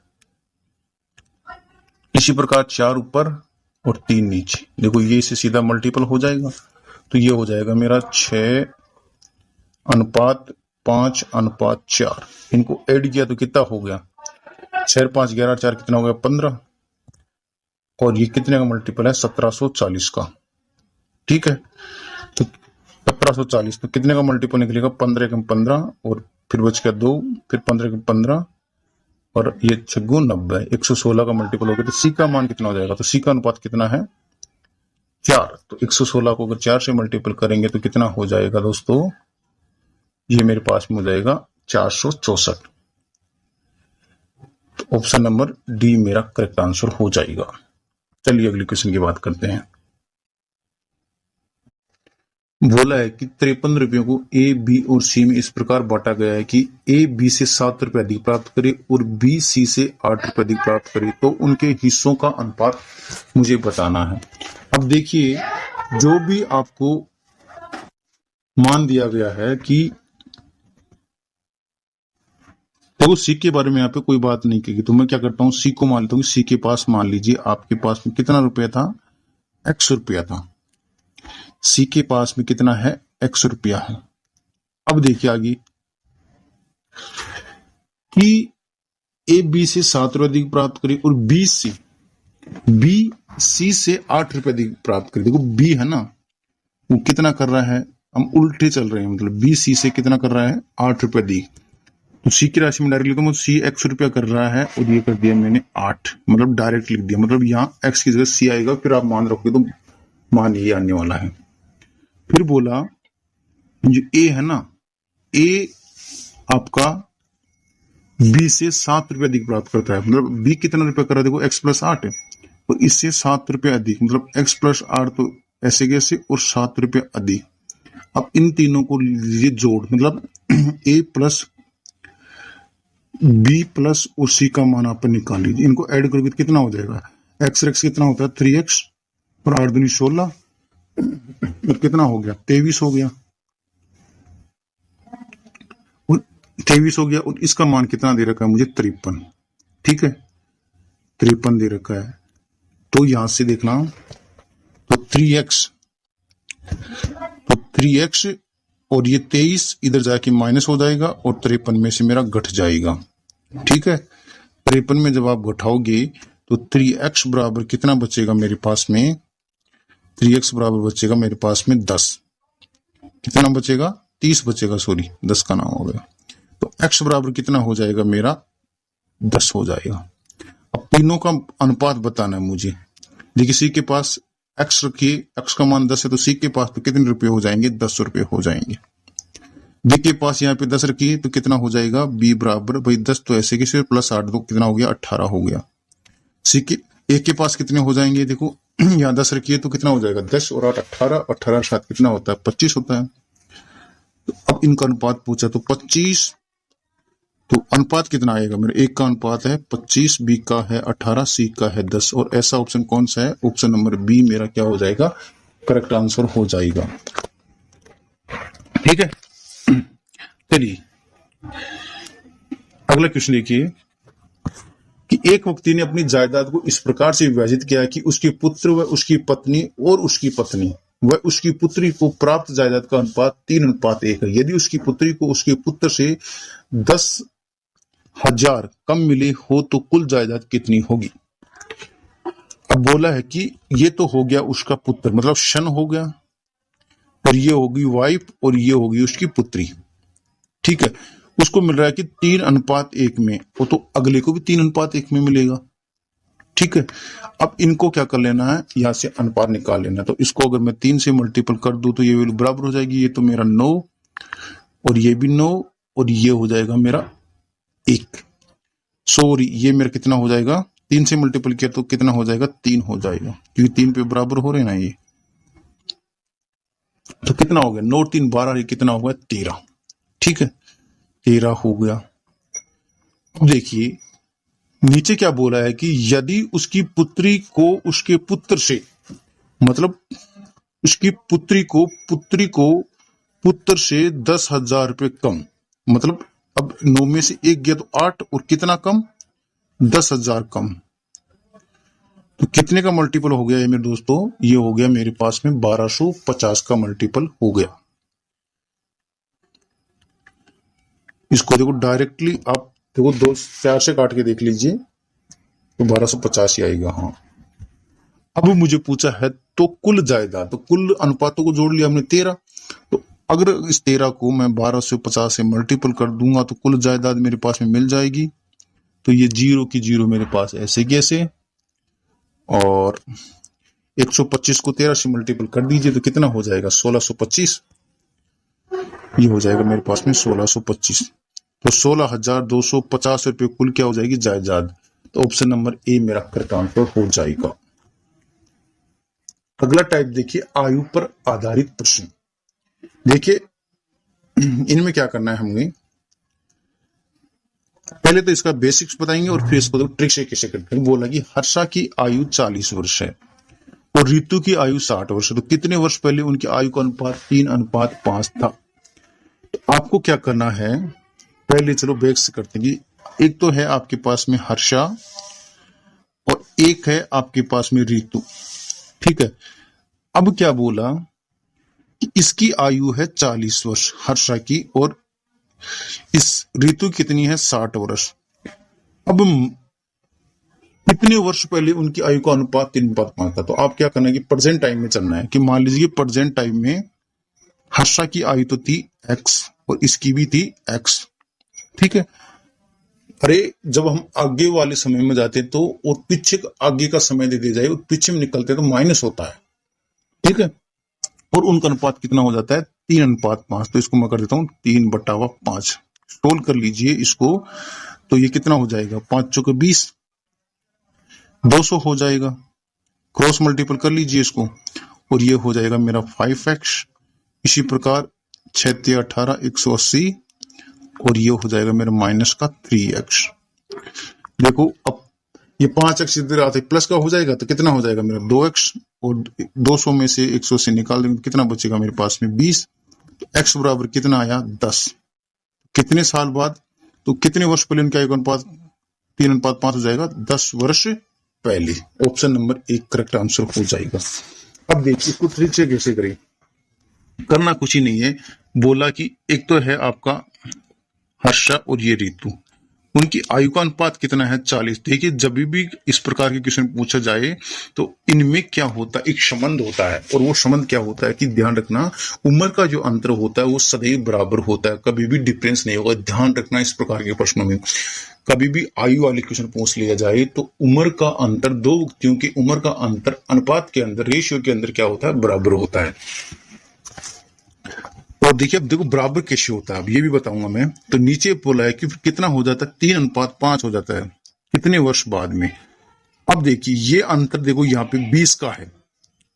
इसी प्रकार 4 ऊपर और 3 नीचे। देखो ये इससे सीधा मल्टीपल हो जाएगा, तो ये हो जाएगा मेरा 6 अनुपात 5 अनुपात 4। इनको ऐड किया तो कितना हो गया, 6 5 11 4 कितना हो गया, 15। और ये कितने का मल्टीपल है, 1740 का, ठीक है। तो 1740 तो कितने का मल्टीपल निकलेगा, 15 के 15 और फिर बच गया 2, फिर 15 के 15 और ये 6 90, 116 का मल्टीपल हो गया। तो सी का मान कितना हो जाएगा, तो सी का अनुपात कितना है, 4। तो 116 को अगर 4 से मल्टीपल करेंगे तो कितना हो जाएगा दोस्तों, ये मेरे पास में हो जाएगा 464। तो ऑप्शन नंबर डी मेरा करेक्ट आंसर हो जाएगा। चलिए अगले क्वेश्चन की बात करते हैं। बोला है कि 53 रुपयों को ए, बी और सी में इस प्रकार बांटा गया है कि ए बी से 7 रुपए अधिक प्राप्त करे और बी सी से 8 रुपए अधिक प्राप्त करे, तो उनके हिस्सों का अनुपात मुझे बताना है। अब देखिए, जो भी आपको मान दिया गया है कि देखो सी के बारे में यहाँ पे कोई बात नहीं की, तो मैं क्या करता हूँ, सी को मान लेता हूँ। सी के पास मान लीजिए आपके पास में कितना रुपया था, x रुपया था। सी के पास में कितना है, x रुपया है। अब देखिए आगे कि ए बी से 7 रुपए अधिक प्राप्त करे और बी सी से 8 रुपए अधिक प्राप्त करे। देखो बी है ना, वो कितना कर रहा है, हम उल्टे चल रहे हैं, मतलब बी सी से कितना कर रहा है, 8 रुपए अधिक। तो सी की राशि में डायरेक्ट लिखता हूँ, सी x रुपया कर रहा है और ये कर दिया मैंने 8, मतलब डायरेक्ट लिख दिया, मतलब यहाँ x की जगह सी आएगा, फिर आप मान रखोगे तो मान ये आने वाला है। फिर बोला जो ए है ना, ए आपका बी से 7 रुपए अधिक प्राप्त करता है, मतलब बी कितना रुपया कर रहा है, देखो x प्लस 8 है और इससे 7 रुपये अधिक, मतलब x प्लस 8 तो ऐसे कैसे और 7 रुपये अधिक। अब इन तीनों को लीजिए जोड़, मतलब ए प्लस बी प्लस और सी का मान आप निकाल लीजिए। इनको ऐड करोगे तो कितना हो जाएगा, x कितना होता है 3x और 8 दूनी 16 और कितना हो गया 23 हो गया, और 23 हो गया। और इसका मान कितना दे रखा है मुझे, 53, ठीक है, 53 दे रखा है। तो यहां से देखना, तो 3x और ये 23 इधर जाके माइनस हो जाएगा और 53 में से मेरा घट जाएगा, ठीक है। 53 में जब आप घटाओगे तो 3x बराबर कितना बचेगा मेरे पास में, 3x बराबर बचेगा मेरे पास में 10, कितना बचेगा 30 बचेगा, सॉरी 10 का नाम हो गया। तो x बराबर कितना हो जाएगा मेरा 10 हो जाएगा। अब तीनों का अनुपात बताना है मुझे। देखिए सी के पास x रखिए, x का मान 10 है तो सी के पास तो कितने रुपए हो जाएंगे, 10 रुपए हो जाएंगे। बी के पास यहाँ पे 10 रखिए तो कितना हो जाएगा, बी बराबर भाई 10 तो ऐसे कैसे प्लस 8 तो कितना हो गया 18 हो गया। सी के ए के पास कितने हो जाएंगे, देखो यहाँ 10 रखिए तो कितना हो जाएगा 10 और 8 18, 18 साथ कितना होता है 25 होता है। तो अब इनका अनुपात पूछा तो 25, तो अनुपात कितना आएगा मेरा, एक का अनुपात है 25, बी का है 18, सी का है 10, और ऐसा ऑप्शन कौन सा है, ऑप्शन नंबर बी मेरा क्या हो जाएगा, करेक्ट आंसर हो जाएगा, ठीक है। चलिए अगला क्वेश्चन देखिए कि एक व्यक्ति ने अपनी जायदाद को इस प्रकार से विभाजित किया कि उसके पुत्र व उसकी पत्नी और उसकी पत्नी व उसकी पुत्री को प्राप्त जायदाद का अनुपात 3:1 है। यदि उसकी पुत्री को उसके पुत्र से 10,000 कम मिले हो तो कुल जायदाद कितनी होगी। अब बोला है कि ये तो हो गया उसका पुत्र, मतलब सन हो गया, और ये होगी वाइफ और ये होगी उसकी पुत्री, ठीक है। उसको मिल रहा है कि 3:1 में, वो तो अगले को भी 3:1 में मिलेगा, ठीक है। अब इनको क्या कर लेना है, यहां से अनुपात निकाल लेना है। तो इसको अगर मैं 3 से मल्टीपल कर दूं तो ये वैल्यू बराबर हो जाएगी, ये तो मेरा 9 और ये भी 9 और ये हो जाएगा मेरा 1। सॉरी, ये मेरा कितना हो जाएगा, 3 से मल्टीपल किया तो कितना हो जाएगा, 3 हो जाएगा, क्योंकि 3 पे बराबर हो रहे ना ये। तो कितना हो गया, 9 3 12, कितना हो गया 13। ठीक है, 13 हो गया। अब देखिए नीचे क्या बोला है कि यदि उसकी पुत्री को उसके पुत्र से, मतलब उसकी पुत्री को पुत्र से 10,000 रुपये कम, मतलब अब 9 में से 1 गया तो 8, और कितना कम, 10,000 कम। तो कितने का मल्टीपल हो गया ये मेरे दोस्तों, ये हो गया मेरे पास में 1250 का मल्टीपल हो गया। इसको देखो डायरेक्टली आप देखो 2 4 से काट के देख लीजिए तो 1250 ही आएगा। हाँ, अब मुझे पूछा है तो कुल जायदाद, तो कुल अनुपातों को जोड़ लिया हमने 13, तो अगर इस 13 को मैं 1250 से मल्टीपल कर दूंगा तो कुल जायदाद मेरे पास में मिल जाएगी। तो ये 0 की 0 मेरे पास ऐसे कैसे, और 125 को 13 से मल्टीपल कर दीजिए तो कितना हो जाएगा, 1625। ये हो जाएगा मेरे पास में 1625। तो 16,250 रुपये कुल क्या हो जाएगी, जायदाद। तो ऑप्शन नंबर ए मेरा करेक्ट आंसर हो जाएगा। अगला टाइप देखिए, आयु पर आधारित प्रश्न। देखिए इनमें क्या करना है हमें, पहले तो इसका बेसिक्स बताएंगे और फिर इसको ट्रिक से कैसे करते हैं। बोला कि हर्षा की आयु 40 वर्ष है और रितु की आयु 60 वर्ष है, तो कितने वर्ष पहले उनकी आयु का अनुपात 3:5 था। तो आपको क्या करना है, पहले चलो बेक से करते हैं कि एक तो है आपके पास में हर्षा और एक है आपके पास में रितु। ठीक है, अब क्या बोला कि इसकी आयु है 40 वर्ष हर्षा की, और इस ऋतु कितनी है 60 वर्ष। अब कितने वर्ष पहले उनकी आयु का अनुपात 3:5 था। तो आप क्या करना है कि प्रेजेंट टाइम में चलना है, कि मान लीजिए प्रेजेंट टाइम में हर्षा की आयु तो थी x और इसकी भी थी x। ठीक है, अरे जब हम आगे वाले समय में जाते तो और पीछे आगे का समय दे दिया जाए और पीछे में निकलते तो माइनस होता है। ठीक है, और उनका अनुपात कितना हो जाता है 3:5। तो इसको मैं कर देता हूं 3/5। सोल्व कर लीजिए इसको, तो ये कितना हो जाएगा, 5 चौके 20, 200 हो जाएगा। क्रॉस मल्टीपल कर लीजिए इसको और ये हो जाएगा मेरा 5x। इसी प्रकार 6 18 180, और ये हो जाएगा मेरा माइनस का 3x। देखो अब ये 5x इधर आते प्लस का हो जाएगा तो कितना हो जाएगा मेरा 2x, और 200 में से 180 निकाल देंगे कितना बचेगा मेरे पास में 20। तो x बराबर कितना आया 10। कितने साल बाद, तो कितने वर्ष पहले उनका अनुपात 3:5 हो जाएगा, 10 वर्ष पहले। ऑप्शन नंबर 1 करेक्ट आंसर हो जाएगा। अब देखिए इसको ट्रिक से कैसे करें, करना कुछ ही नहीं है। बोला कि एक तो है आपका हर्षा और ये ऋतु, उनकी आयु का अनुपात कितना है 40। देखिए जब भी इस प्रकार के क्वेश्चन पूछा जाए तो इनमें क्या होता है, एक संबंध होता है, और वो संबंध क्या होता है कि ध्यान रखना उम्र का जो अंतर होता है वो सदैव बराबर होता है, कभी भी डिफरेंस नहीं होगा। ध्यान रखना इस प्रकार के प्रश्नों में कभी भी आयु वाले क्वेश्चन पूछ लिया जाए तो उम्र का अंतर, दो व्यक्तियों की उम्र का अंतर अनुपात के अंदर, रेशियो के अंदर क्या होता है, बराबर होता है। और देखिए अब देखो बराबर कैसे होता है, अब ये भी बताऊंगा मैं। तो नीचे बोला है कि कितना हो जाता है 3:5 हो जाता है कितने वर्ष बाद में। अब देखिए ये अंतर देखो यहाँ पे 20 का है,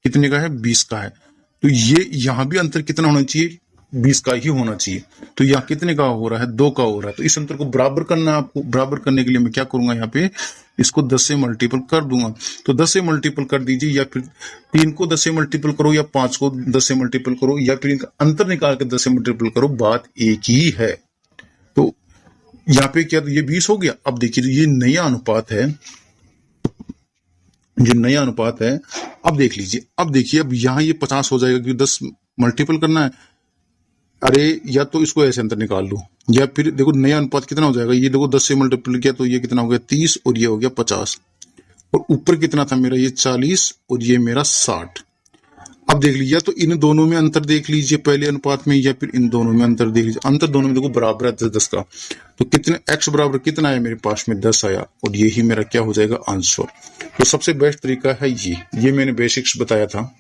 कितने का है 20 का है, तो ये यहाँ भी अंतर कितना होना चाहिए 20 का ही होना चाहिए। तो यहाँ कितने का हो रहा है 2 का हो रहा है। तो इस अंतर को बराबर करना है आपको। बराबर करने के लिए मैं क्या करूंगा, यहाँ पे इसको 10 से मल्टीपल कर दूंगा। तो 10 से मल्टीपल कर दीजिए, या फिर 3 को 10 से मल्टीपल करो, या 5 को 10 से मल्टीपल करो, या फिर इनका अंतर निकाल के 10 से मल्टीपल करो, बात एक ही है। तो यहाँ पे क्या, ये 20 हो गया। अब देखिए ये नया अनुपात है, जो नया अनुपात है। अब देख लीजिए, अब देखिए अब यहाँ ये 50 हो जाएगा क्योंकि 10 मल्टीपल करना है। अरे या तो इसको ऐसे अंतर निकाल लो, या फिर देखो नया अनुपात कितना हो जाएगा, ये देखो 10 से मल्टीपल किया तो ये कितना हो गया 30, और ये हो गया 50, और ऊपर कितना था मेरा ये 40 और ये मेरा 60। अब देख लीजिए तो इन दोनों में अंतर देख लीजिए पहले अनुपात में, या फिर इन दोनों में अंतर देख लीजिए। अंतर दोनों में देखो बराबर है 10 10 का। तो कितने x बराबर कितना आया मेरे पास में 10 आया, और यही मेरा क्या हो जाएगा आंसर। तो सबसे बेस्ट तरीका है ये मैंने बेसिक्स बताया था।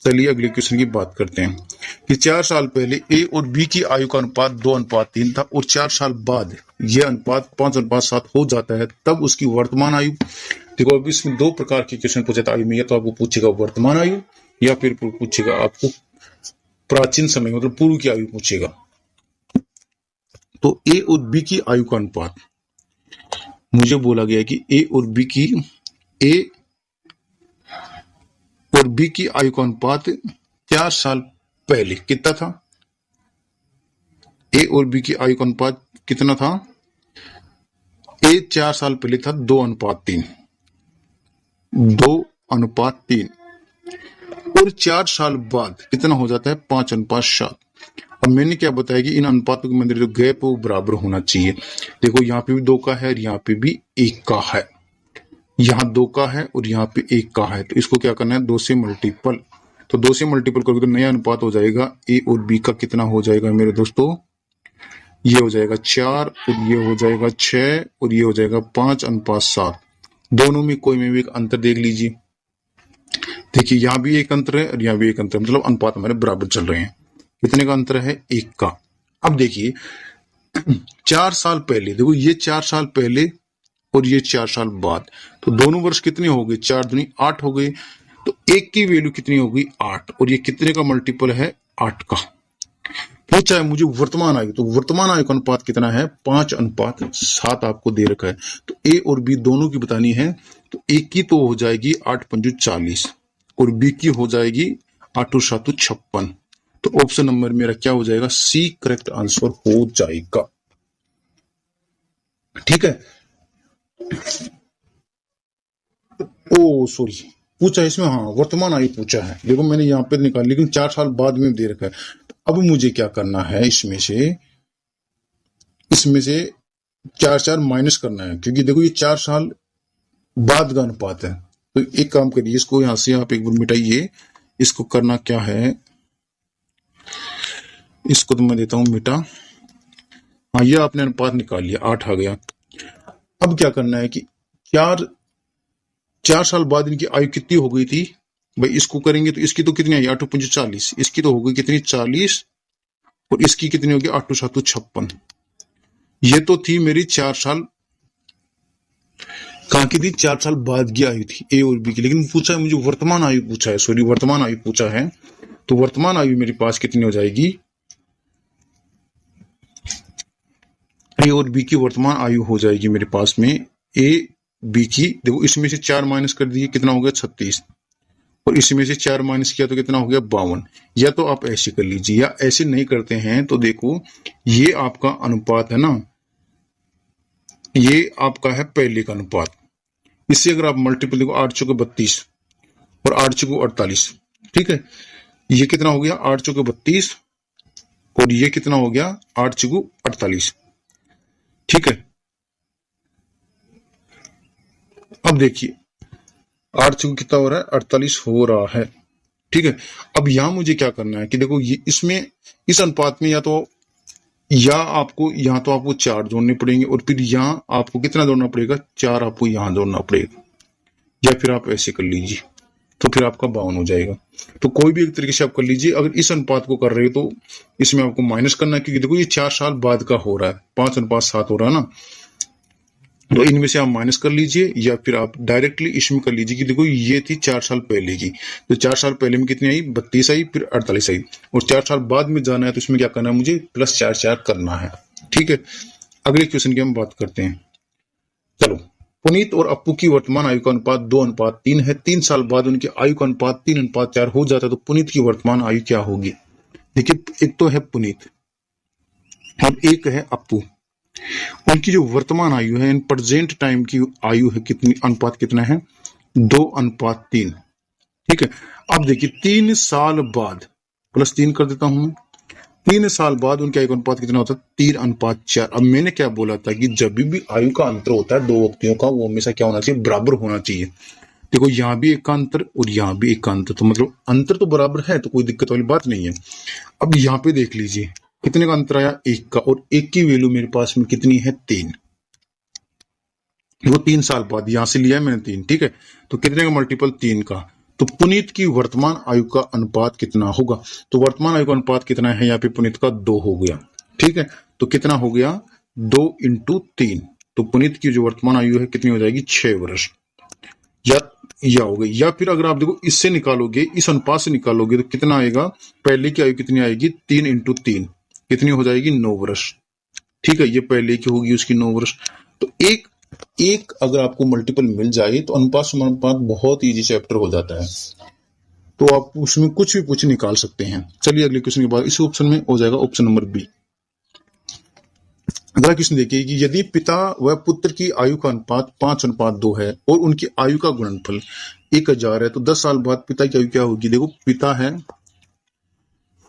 चलिए अगले क्वेश्चन की बात करते हैं कि 4 साल पहले ए और बी की आयु का अनुपात 2:3 था, और 4 साल बाद यह अनुपात 5:7 हो जाता है तब उसकी वर्तमान आयु, देखो अभी इसमें दो प्रकार के क्वेश्चन पूछे था आयु में, या तो आपको पूछेगा वर्तमान आयु या फिर पूछेगा आपको प्राचीन समय मतलब पूर्व की आयु पूछेगा। तो ए और बी की आयु का अनुपात मुझे बोला गया कि ए और बी की आयु का अनुपात 4 साल पहले कितना था? ए और बी की आयु का अनुपात कितना था? ए 4 साल पहले था 2:3 और 4 साल बाद कितना हो जाता है 5:7। अब मैंने क्या बताया कि इन अनुपातों के मध्य जो गैप वो बराबर होना चाहिए। देखो यहाँ पे भी 2 का है और यहाँ पे भी 1 का है, यहाँ 2 का है और यहाँ पे 1 का है, तो इसको क्या करना है 2 से मल्टीपल, तो 2 से मल्टीपल करोगे तो नया अनुपात हो जाएगा ए और बी का कितना हो जाएगा मेरे दोस्तों, ये हो जाएगा 4 और ये हो जाएगा 6 और ये हो जाएगा 5:7। दोनों में कोई में भी एक अंतर देख लीजिए, देखिए यहाँ भी एक अंतर है और यहाँ भी एक अंतर है, मतलब अनुपात हमारे बराबर चल रहे हैं। कितने का अंतर है 1 का। अब देखिए 4 साल पहले, देखो ये 4 साल पहले और ये 4 साल बाद, तो दोनों वर्ष कितने हो गए 4 दूनी 8 हो गए, तो 1 की वैल्यू कितनी हो गई 8 और ये कितने का मल्टीपल है 8 का। पूछा है मुझे वर्तमान आयु, तो वर्तमान आयु का अनुपात कितना है 5:7 आपको दे रखा है, तो ए और बी दोनों की बतानी है, तो ए की तो हो जाएगी 8×5 = 40 और बी की हो जाएगी 8×7 = 56, तो ऑप्शन नंबर मेरा क्या हो जाएगा सी करेक्ट आंसर हो जाएगा। ठीक है। ओ सॉरी, पूछा इसमें, हाँ वर्तमान आयु पूछा है, देखो मैंने यहाँ पे निकाल, लेकिन 4 साल बाद में दे रखा है। अब मुझे क्या करना है, इसमें से 4 माइनस करना है, क्योंकि देखो ये 4 साल बाद का अनुपात है। तो एक काम करिए, इसको यहां से आप एक बार मिटाइए, इसको करना क्या है, इसको तो मैं देता हूं मिटा, हाँ ये आपने अनुपात निकाल लिया 8 आ गया। अब क्या करना है कि 4 साल बाद इनकी आयु कितनी हो गई थी भाई, इसको करेंगे तो इसकी तो कितनी आई 8×5 = 40, इसकी तो हो गई कितनी 40 और इसकी कितनी होगी 8×7 = 56। ये तो थी मेरी 4 साल कहाँ की थी, 4 साल बाद की आयु थी ए और बी की, लेकिन पूछा है मुझे वर्तमान आयु पूछा है, सॉरी वर्तमान आयु पूछा है, तो वर्तमान आयु मेरे पास कितनी हो जाएगी, ए और बी की वर्तमान आयु हो जाएगी मेरे पास में ए बी की, देखो इसमें से 4 माइनस कर दिए कितना हो गया 36 और इसमें से 4 माइनस किया तो कितना हो गया 52। या तो आप ऐसे कर लीजिए या ऐसे नहीं करते हैं तो देखो ये आपका अनुपात है ना, ये आपका है पहले का अनुपात, इससे अगर आप मल्टीपल देखो 8×4 = 32 और 8×4 = 48, ठीक है, ये कितना हो गया 8×4 = 32 और ये कितना हो गया 8×4 = 48, ठीक है। अब देखिए 8×4 कितना हो रहा है 48 हो रहा है, ठीक है। अब यहां मुझे क्या करना है कि देखो ये इसमें इस अनुपात में या तो आपको यहाँ तो आपको 4 जोड़ने पड़ेंगे और फिर यहाँ आपको कितना जोड़ना पड़ेगा 4 आपको यहाँ जोड़ना पड़ेगा, या फिर आप ऐसे कर लीजिए तो फिर आपका 52 हो जाएगा। तो कोई भी एक तरीके से आप कर लीजिए। अगर इस अनुपात को कर रहे हो तो इसमें आपको माइनस करना है, क्योंकि देखो ये 4 साल बाद का हो रहा है 5:7 हो रहा है ना, तो इनमें से आप माइनस कर लीजिए या फिर आप डायरेक्टली इसमें कर लीजिए कि देखो ये थी 4 साल पहले की, तो 4 साल पहले में कितनी आई 32 आई फिर 48 आई और 4 साल बाद में जाना है तो इसमें क्या करना है मुझे +4 करना है, ठीक है। अगले क्वेश्चन की हम बात करते हैं। चलो, पुनीत और अपू की वर्तमान आयु का अनुपात 2:3 है, 3 साल बाद उनकी आयु का अनुपात 3:4 हो जाता है, तो पुनीत की वर्तमान आयु क्या होगी। देखिए एक तो है पुनीत और एक है अपू, उनकी जो वर्तमान आयु है इन प्रेजेंट टाइम की आयु है कितनी, अनुपात कितना है 2:3, ठीक है। अब देखिए 3 साल बाद +3 कर देता हूं, 3 साल बाद उनके आयु का अनुपात कितना होता है 3:4। अब मैंने क्या बोला था कि जब भी आयु का अंतर होता है दो व्यक्तियों का वो हमेशा क्या होना चाहिए बराबर होना चाहिए। देखो यहाँ भी एक का अंतर और यहाँ भी एक का अंतर, तो मतलब अंतर तो बराबर है तो कोई दिक्कत वाली बात नहीं है। अब यहाँ पे देख लीजिए कितने का अंतर आया 1 का, और 1 की वैल्यू मेरे पास में कितनी है 3, वो 3 साल बाद यहां से लिया है मैंने 3, ठीक है। तो कितने का मल्टीपल 3 का, तो पुनीत की वर्तमान आयु का अनुपात कितना होगा, तो वर्तमान आयु का अनुपात कितना है यहाँ पे पुनीत का 2 हो गया, ठीक है। तो कितना हो गया 2 इंटू 3, तो पुनीत की जो वर्तमान आयु है कितनी हो जाएगी 6 वर्ष, या हो गई। या फिर अगर आप देखो इससे निकालोगे, इस अनुपात से निकालोगे तो कितना आएगा, पहले की आयु कितनी आएगी 3 इंटू 3 कितनी हो जाएगी 9 वर्ष। ठीक है, ये पहले की होगी उसकी 9 वर्ष। तो एक अगर आपको मल्टीपल मिल जाए तो अनुपात समानुपात बहुत इजी चैप्टर हो जाता है, तो आप उसमें कुछ भी कुछ निकाल सकते हैं। चलिए अगले क्वेश्चन के बाद इस ऑप्शन में हो जाएगा ऑप्शन नंबर बी। अगला क्वेश्चन देखिए कि यदि पिता व पुत्र की आयु का अनुपात 5:2 है और उनकी आयु का गुणनफल 1000 है, तो 10 साल बाद पिता की आयु क्या होगी। देखो पिता है,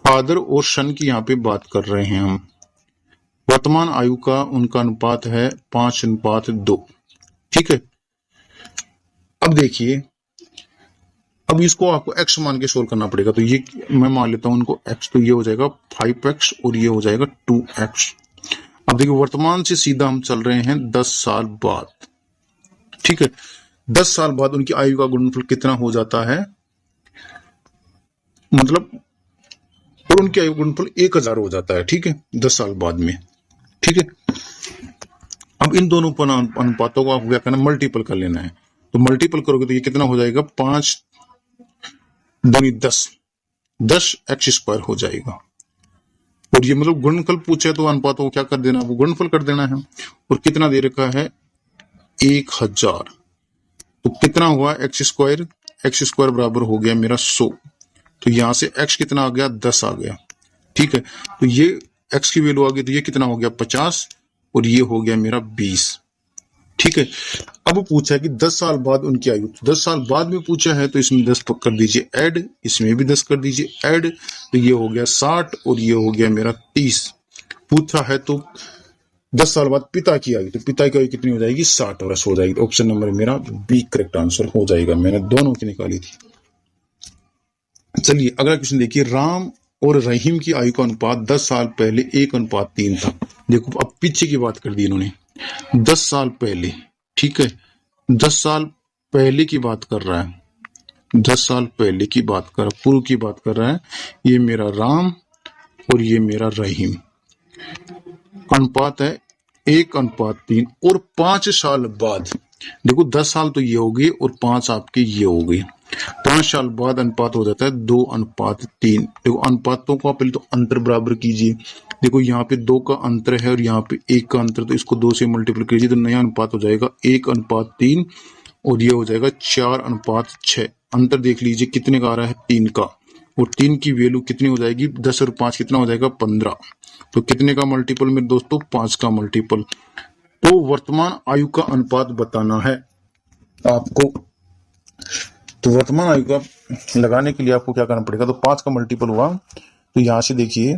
फादर और सन की यहाँ पे बात कर रहे हैं हम। वर्तमान आयु का उनका अनुपात है 5:2। ठीक है, अब देखिए, अब इसको आपको x मान के सोल्व करना पड़ेगा। तो ये मैं मान लेता हूं उनको x, तो ये हो जाएगा 5x और ये हो जाएगा 2x। अब देखिए वर्तमान से सीधा हम चल रहे हैं 10 साल बाद। ठीक है, 10 साल बाद उनकी आयु का गुणनफल कितना हो जाता है, मतलब और उनकी आयु गुणनफल 1000 हो जाता है। ठीक है, 10 साल बाद में। ठीक है, अब इन दोनों अनुपातों को आपको क्या करना, मल्टीपल कर लेना है। तो मल्टीपल करोगे तो ये कितना हो जाएगा 5 दूनी 10, 10x² हो जाएगा। और ये मतलब गुणनफल पूछे तो अनुपातों को क्या कर देना, वो गुणनफल कर देना है। और कितना दे रखा है 1000, तो कितना हुआ x², x² बराबर हो गया मेरा 100। तो यहां से x कितना आ गया 10 आ गया। ठीक है, तो ये x की वैल्यू आ गई, तो ये कितना हो गया 50 और ये हो गया मेरा 20। ठीक है, अब पूछा है कि 10 साल बाद उनकी आयु, 10 साल बाद में पूछा है तो इसमें 10 कर दीजिए ऐड, इसमें भी 10 कर दीजिए ऐड, तो ये हो गया 60 और ये हो गया मेरा 30। पूछा है तो 10 साल बाद पिता की आयु, तो पिता की आयु कितनी हो जाएगी 60 वर्ष हो जाएगी। ऑप्शन नंबर मेरा बी करेक्ट आंसर हो जाएगा, मैंने दोनों की निकाली थी। चलिए अगला क्वेश्चन देखिए, राम और रहीम की आयु का अनुपात 10 साल पहले 1:3 था। देखो अब पीछे की बात कर दी इन्होंने, 10 साल पहले। ठीक है, 10 साल पहले की बात कर रहा है, 10 साल पहले की बात कर, पूर्व की बात कर रहा है। ये मेरा राम और ये मेरा रहीम, अनुपात है 1:3। और 5 साल बाद, देखो 10 साल तो ये हो गए और 5 आपके ये हो गए, 5 साल बाद अनुपात हो जाता है 2:3। देखो अनुपातों को पहले तो अंतर बराबर कीजिए। देखो यहाँ पे 2 का अंतर है और यहाँ पे 1 का अंतर, तो इसको 2 से मल्टीप्लाई कीजिए तो नया अनुपात हो जाएगा 1:3 और ये हो जाएगा 4:6। अंतर देख लीजिए कितने का आ रहा है 3 का, और 3 की वैल्यू कितनी हो जाएगी 10 और 5 कितना हो जाएगा 15। तो कितने का मल्टीपल मेरे दोस्तों 5 का मल्टीपल। तो वर्तमान आयु का अनुपात बताना है आपको। तो वर्तमान आयु का लगाने के लिए आपको क्या करना पड़ेगा, तो 5 का मल्टीपल हुआ, तो यहां से देखिए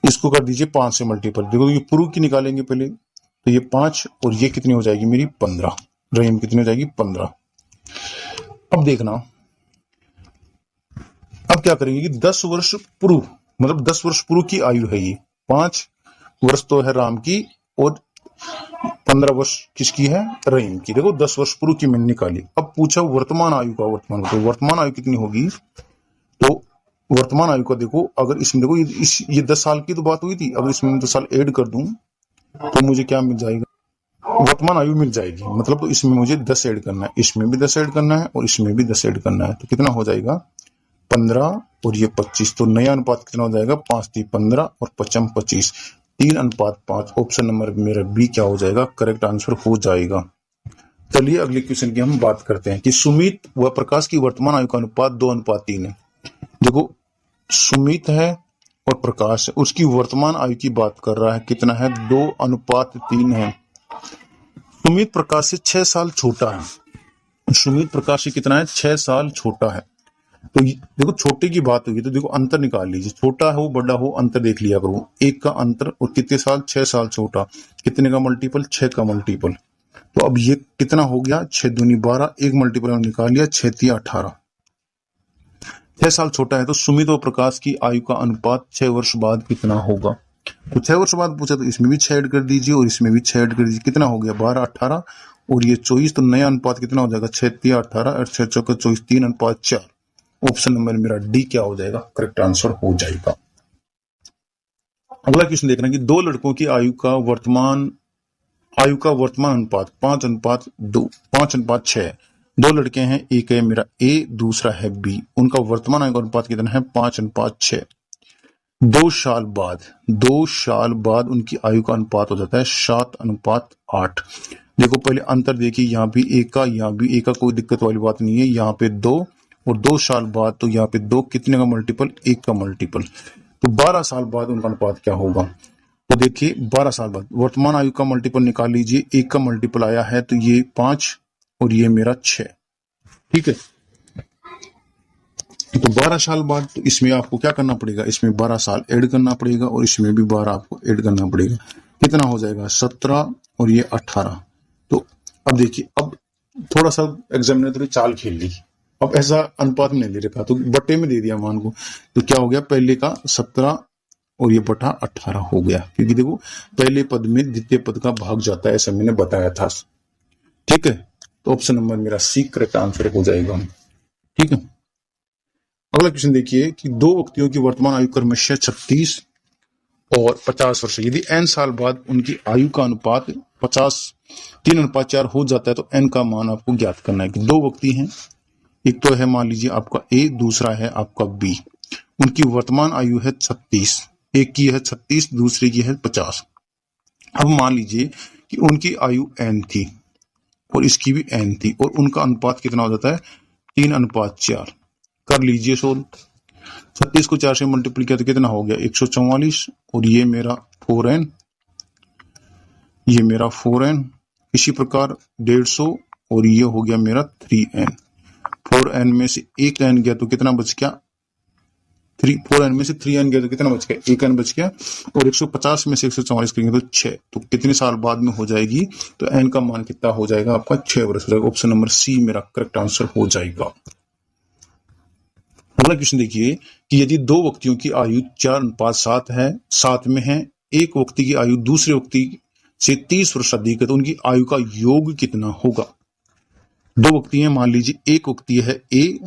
इसको कर दीजिए 5 से मल्टीपल। देखो ये पूर्व की निकालेंगे पहले, तो ये 5 और ये कितनी हो जाएगी मेरी 15, रहीम कितनी हो जाएगी 15। अब देखना, अब क्या करेंगे कि 10 वर्ष पूर्व, मतलब 10 वर्ष पूर्व की आयु है ये, 5 वर्ष तो है राम की और 15 वर्ष किसकी है रहीम की। देखो 10 वर्ष पूर्व की मैंने निकाली। अब पूछा वर्तमान आयु का, वर्तमान आयु कितनी होगी, तो वर्तमान आयु का देखो, अगर इसमें देखो ये 10 साल की तो बात हुई थी, अगर इसमें 10 साल ऐड कर दूं तो मुझे क्या मिल जाएगा, वर्तमान आयु मिल जाएगी। मतलब तो इसमें मुझे 10 ऐड करना है, इसमें भी 10 ऐड करना है और इसमें भी 10 ऐड करना है, तो कितना हो जाएगा 15 और ये 25। तो नया अनुपात कितना हो जाएगा 5×3 15 और 5×25 3:5। ऑप्शन नंबर मेरा बी क्या हो जाएगा, करेक्ट आंसर हो जाएगा। चलिए अगले क्वेश्चन की हम बात करते हैं कि सुमित व प्रकाश की वर्तमान आयु का अनुपात 2:3 है। देखो सुमित है और प्रकाश है, उसकी वर्तमान आयु की बात कर रहा है, कितना है 2:3 है। सुमित प्रकाश से 6 साल छोटा है, सुमित प्रकाश से कितना है 6 साल छोटा है। तो देखो छोटे की बात होगी तो देखो अंतर निकाल लीजिए, छोटा हो बड़ा हो अंतर देख लिया करो, 1 का अंतर और कितने साल 6 साल छोटा, कितने का मल्टीपल 6 का मल्टीपल। तो अब ये कितना हो गया 6 दूनी 12, 1 मल्टीपल निकाल लिया 6×3 18, 6 साल छोटा है। तो सुमित और प्रकाश की आयु का अनुपात 6 वर्ष बाद कितना होगा, तो 6 वर्ष बाद पूछा तो इसमें भी 6 ऐड कर दीजिए और इसमें भी 6 ऐड कर दीजिए, कितना हो गया 12 18 और ये 24। तो नया अनुपात कितना हो जाएगा 6×3 18 और 6 चौका 24 3:4। ऑप्शन नंबर मेरा डी क्या हो जाएगा, करेक्ट आंसर हो जाएगा। अगला क्वेश्चन देखना कि दो लड़कों की आयु का वर्तमान अनुपात 5:2, 5:6। दो लड़के हैं, एक है मेरा ए, दूसरा है बी। उनका वर्तमान आयु का अनुपात कितना है? 5:6। 2 साल बाद उनकी आयु का अनुपात हो जाता है 7:8। देखो पहले अंतर देखिए, यहाँ भी एक का, यहाँ भी एक का, कोई दिक्कत वाली बात नहीं है। यहाँ पे 2 और 2 साल बाद तो यहाँ पे 2 कितने का मल्टीपल? 1 का मल्टीपल। तो 12 साल बाद उनका अनुपात क्या होगा? तो देखिए 12 साल बाद वर्तमान आयु का मल्टीपल निकाल लीजिए। 1 का मल्टीपल आया है तो ये 5 और ये मेरा 6। ठीक है, तो 12 साल बाद तो इसमें आपको क्या करना पड़ेगा? इसमें 12 साल ऐड करना पड़ेगा और इसमें भी 12 आपको ऐड करना पड़ेगा। कितना हो जाएगा? 17 और ये 18। तो अब देखिए, अब थोड़ा सा एग्जामिनर ने चाल खेल ली। अब ऐसा अनुपात में नहीं ले रखा तो बट्टे में दे दिया मान को। तो क्या हो गया? पहले का 17 और ये बटा 18 हो गया, क्योंकि देखो पहले पद में द्वितीय पद का भाग जाता है, ऐसा मैंने बताया था। ठीक है, तो ऑप्शन नंबर मेरा सी करेक्ट आंसर हो जाएगा। ठीक है, अगला क्वेश्चन देखिए कि दो व्यक्तियों की वर्तमान आयु क्रमशः 36 और 50 वर्ष। यदि n साल बाद उनकी आयु का अनुपात 3:4 हो जाता है तो n का मान आपको ज्ञात करना है। कि दो व्यक्ति हैं, एक तो है मान लीजिए आपका ए, दूसरा है आपका बी। उनकी वर्तमान आयु है 36, एक की है 36, दूसरे की है 50। अब मान लीजिए कि उनकी आयु n थी और इसकी भी n थी और उनका अनुपात कितना हो जाता है? 3:4। कर लीजिए सोल्व। 36 को 4 से मल्टीप्लाई किया तो कितना हो गया? 144 और ये मेरा 4n, ये मेरा 4n। इसी प्रकार 150 और ये हो गया मेरा 3n। 4n में से एक n गया तो कितना बच गया? 4n में से 3n गया तो कितना बच गया? 1n बच गया। और 150 में से 144 करेंगे तो 6। तो कितने साल बाद में हो जाएगी? तो n का मान कितना हो जाएगा? आपका 6 वर्ष हो जाएगा। ऑप्शन नंबर सी मेरा करेक्ट आंसर हो जाएगा। अगला क्वेश्चन देखिए कि यदि दो व्यक्तियों की आयु 4:7 है, 7 में है, एक व्यक्ति की आयु दूसरे व्यक्ति से 30 वर्ष अधिक है तो उनकी आयु का योग कितना होगा? दो व्यक्ति हैं, मान लीजिए एक व्यक्ति है ए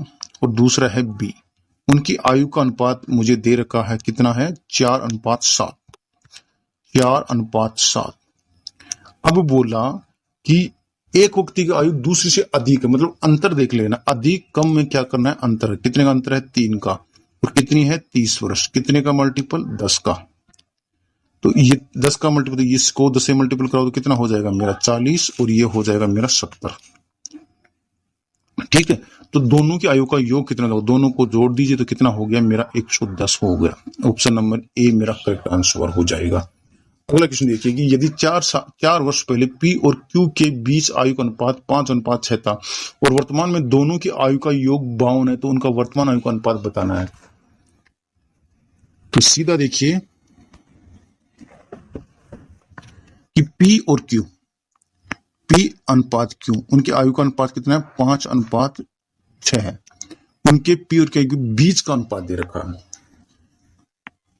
और दूसरा है बी। उनकी आयु का अनुपात मुझे दे रखा है, कितना है? 4:7। 4:7। अब बोला कि एक व्यक्ति की आयु दूसरे से अधिक है, मतलब अंतर देख लेना। अधिक कम में क्या करना है? अंतर। कितने का अंतर है? 3 का। और कितनी है? 30 वर्ष। कितने का मल्टीपल? 10 का। तो ये 10 का मल्टीपल, तो इसको 10 से मल्टीपल कराओ तो कितना हो जाएगा मेरा? 40 और ये हो जाएगा मेरा 70। ठीक है, तो दोनों की आयु का योग कितना होगा? दोनों को जोड़ दीजिए तो कितना हो गया मेरा? 110 हो गया। ऑप्शन नंबर ए मेरा करेक्ट आंसर हो जाएगा। अगला क्वेश्चन देखिए कि यदि 4 वर्ष पहले पी और क्यू के बीच आयु का अनुपात 5:6 था और वर्तमान में दोनों की आयु का योग 52 है तो उनका वर्तमान आयु का अनुपात बताना है। तो सीधा देखिए कि पी और क्यू, पी अनुपात क्यू, उनकी आयु का अनुपात कितना है? 5:6 है। उनके पी और क्यू के बीच का अनुपात दे रखा है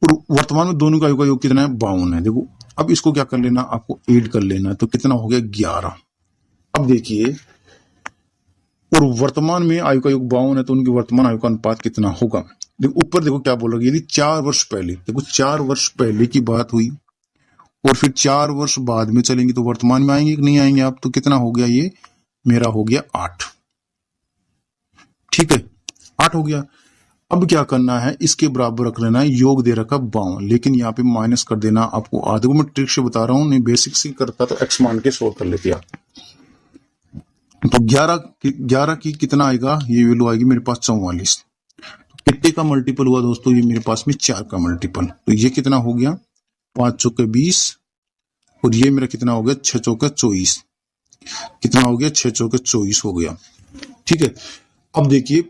और वर्तमान में दोनों का आयु का योग कितना है? 52 है। देखो अब इसको क्या कर लेना? आपको ऐड कर लेना है। तो कितना हो गया? 11। अब देखिए, और वर्तमान में आयु का योग 52 है तो उनकी वर्तमान आयु का अनुपात कितना होगा? देखो ऊपर देखो क्या बोल रहा है। यदि 4 वर्ष पहले, देखो 4 वर्ष पहले की बात हुई और फिर 4 वर्ष बाद में चलेंगे तो वर्तमान में आएंगे कि नहीं आएंगे आप? तो कितना हो गया? ये मेरा हो गया 8। ठीक है, 8 हो गया। अब क्या करना है? इसके बराबर रख लेना है। योग दे रखा 52, लेकिन यहाँ पे माइनस कर देना। आपको आधे को मैं ट्रिक से बता रहा हूँ, नहीं बेसिक से करता तो एक्स मान के सोल्व कर लेते आप। तो 11 की कितना आएगा? ये वैल्यू आएगी मेरे पास 44। कितने का मल्टीपल हुआ दोस्तों? ये मेरे पास में 4 का मल्टीपल। तो ये कितना हो गया? 5 चौके 20 और ये मेरा कितना हो गया? 6 चौके 24। कितना हो गया? 6 चौके 24 हो गया। ठीक है, अब देखिए,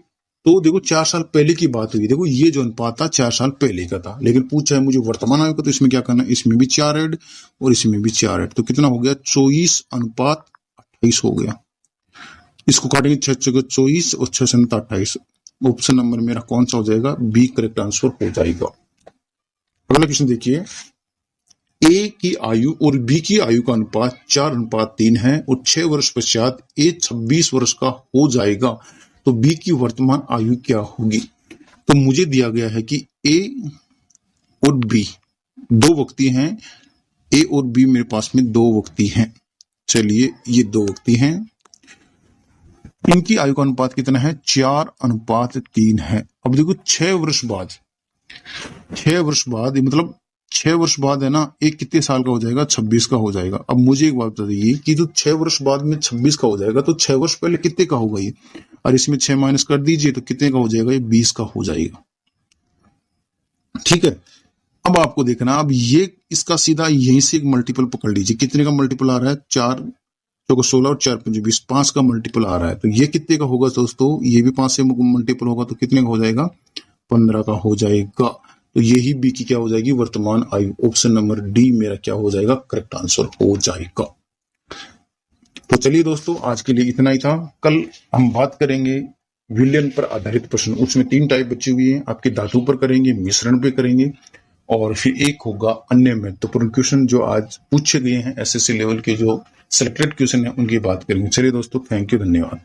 तो देखो 4 साल पहले की बात हुई। देखो ये जो अनुपात था 4 साल पहले का था, लेकिन पूछा है मुझे वर्तमान आयु का, तो इसमें क्या करना है? इसमें भी 4 ऐड और इसमें भी 4 ऐड। तो कितना हो गया? 24:28 हो गया। इसको काटेंगे 6 चौके 24 और 6 से 28। ऑप्शन नंबर मेरा कौन सा हो जाएगा? बी करेक्ट आंसर हो जाएगा। अगला क्वेश्चन देखिए, ए की आयु और बी की आयु का अनुपात 4:3 है और 6 वर्ष पश्चात ए 26 वर्ष का हो जाएगा तो बी की वर्तमान आयु क्या होगी? तो मुझे दिया गया है कि ए और बी दो व्यक्ति हैं, ए और बी मेरे पास में दो व्यक्ति हैं। चलिए ये दो व्यक्ति हैं, इनकी आयु का अनुपात कितना है? 4:3 है। अब देखो 6 वर्ष बाद, 6 वर्ष बाद, मतलब 6 वर्ष बाद है ना, एक कितने साल का हो जाएगा? 26 का हो जाएगा। अब मुझे एक बात बताइए कि जो 6 वर्ष बाद में 26 का हो जाएगा, तो 6 वर्ष पहले कितने का होगा ये? और इसमें 6 माइनस कर दीजिए तो कितने का हो जाएगा? ये 20 का हो जाएगा। ठीक है, अब आपको देखना, अब ये इसका सीधा यहीं से एक मल्टीपल पकड़ लीजिए। कितने का मल्टीपल आ रहा है? 4 चौको 16 और 4 पंजे 20, 5 का मल्टीपल आ रहा है। तो ये कितने का होगा दोस्तों? ये भी 5 से मल्टीपल होगा तो कितने का हो जाएगा? 15 का हो जाएगा। तो यही बी की क्या हो जाएगी? वर्तमान आयु। ऑप्शन नंबर डी मेरा क्या हो जाएगा? करेक्ट आंसर हो जाएगा। तो चलिए दोस्तों, आज के लिए इतना ही था। कल हम बात करेंगे विलयन पर आधारित प्रश्न। उसमें 3 टाइप बची हुई है, आपके धातु पर करेंगे, मिश्रण पे करेंगे, और फिर एक होगा अन्य महत्वपूर्ण क्वेश्चन जो आज पूछे गए हैं एसएससी लेवल के, जो सिलेक्टेड क्वेश्चन है उनकी बात करेंगे। चलिए दोस्तों, थैंक यू, धन्यवाद।